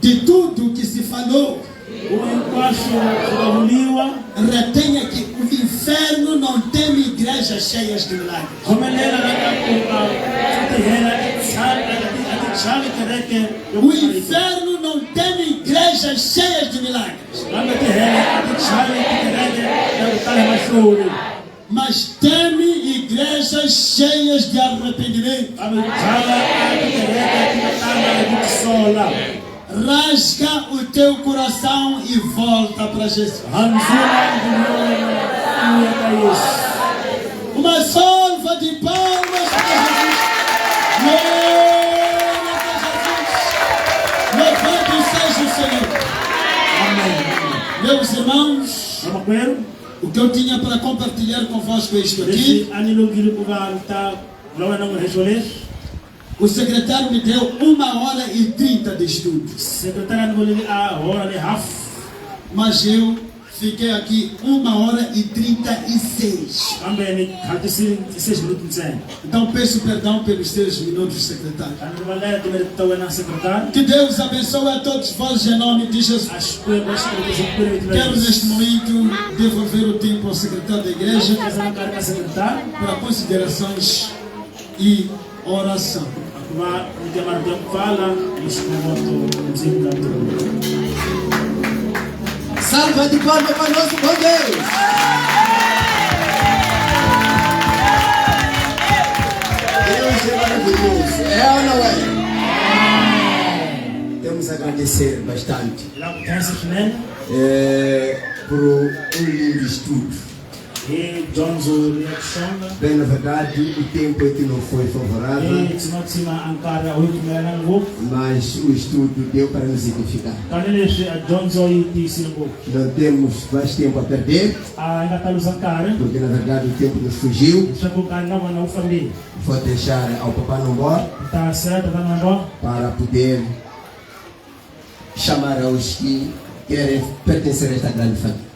De tudo que se falou, retenha que o inferno não teme igrejas cheias de milagres. O inferno não teme igrejas igrejas cheias de milagres. Mas teme igrejas cheias de arrependimento. Rasga o teu coração e volta para Jesus. Uma salva de palmas para Jesus. Glória a Jesus. Louvado seja o Senhor. Amém. Meus irmãos, o que eu tinha para compartilhar convosco é isto aqui. O secretário me deu 1h30 de estudo. Mas eu fiquei aqui 1h36. Então peço perdão pelos 6 minutos, secretário. Que Deus abençoe a todos vós em nome de Jesus. Quero neste momento devolver o tempo ao secretário da igreja para considerações e oração. Salva de palmas para nosso bom Deus. Deus é maravilhoso. É ou não é? Temos a agradecer bastante por um lindo estudo. Bem, na verdade, o tempo aqui não foi favorável, mas o estudo deu para nos edificar. Não temos mais tempo a perder, porque na verdade o tempo nos fugiu. Vou deixar ao Papai Nombó para poder chamar aos que querem pertencer a esta grande família.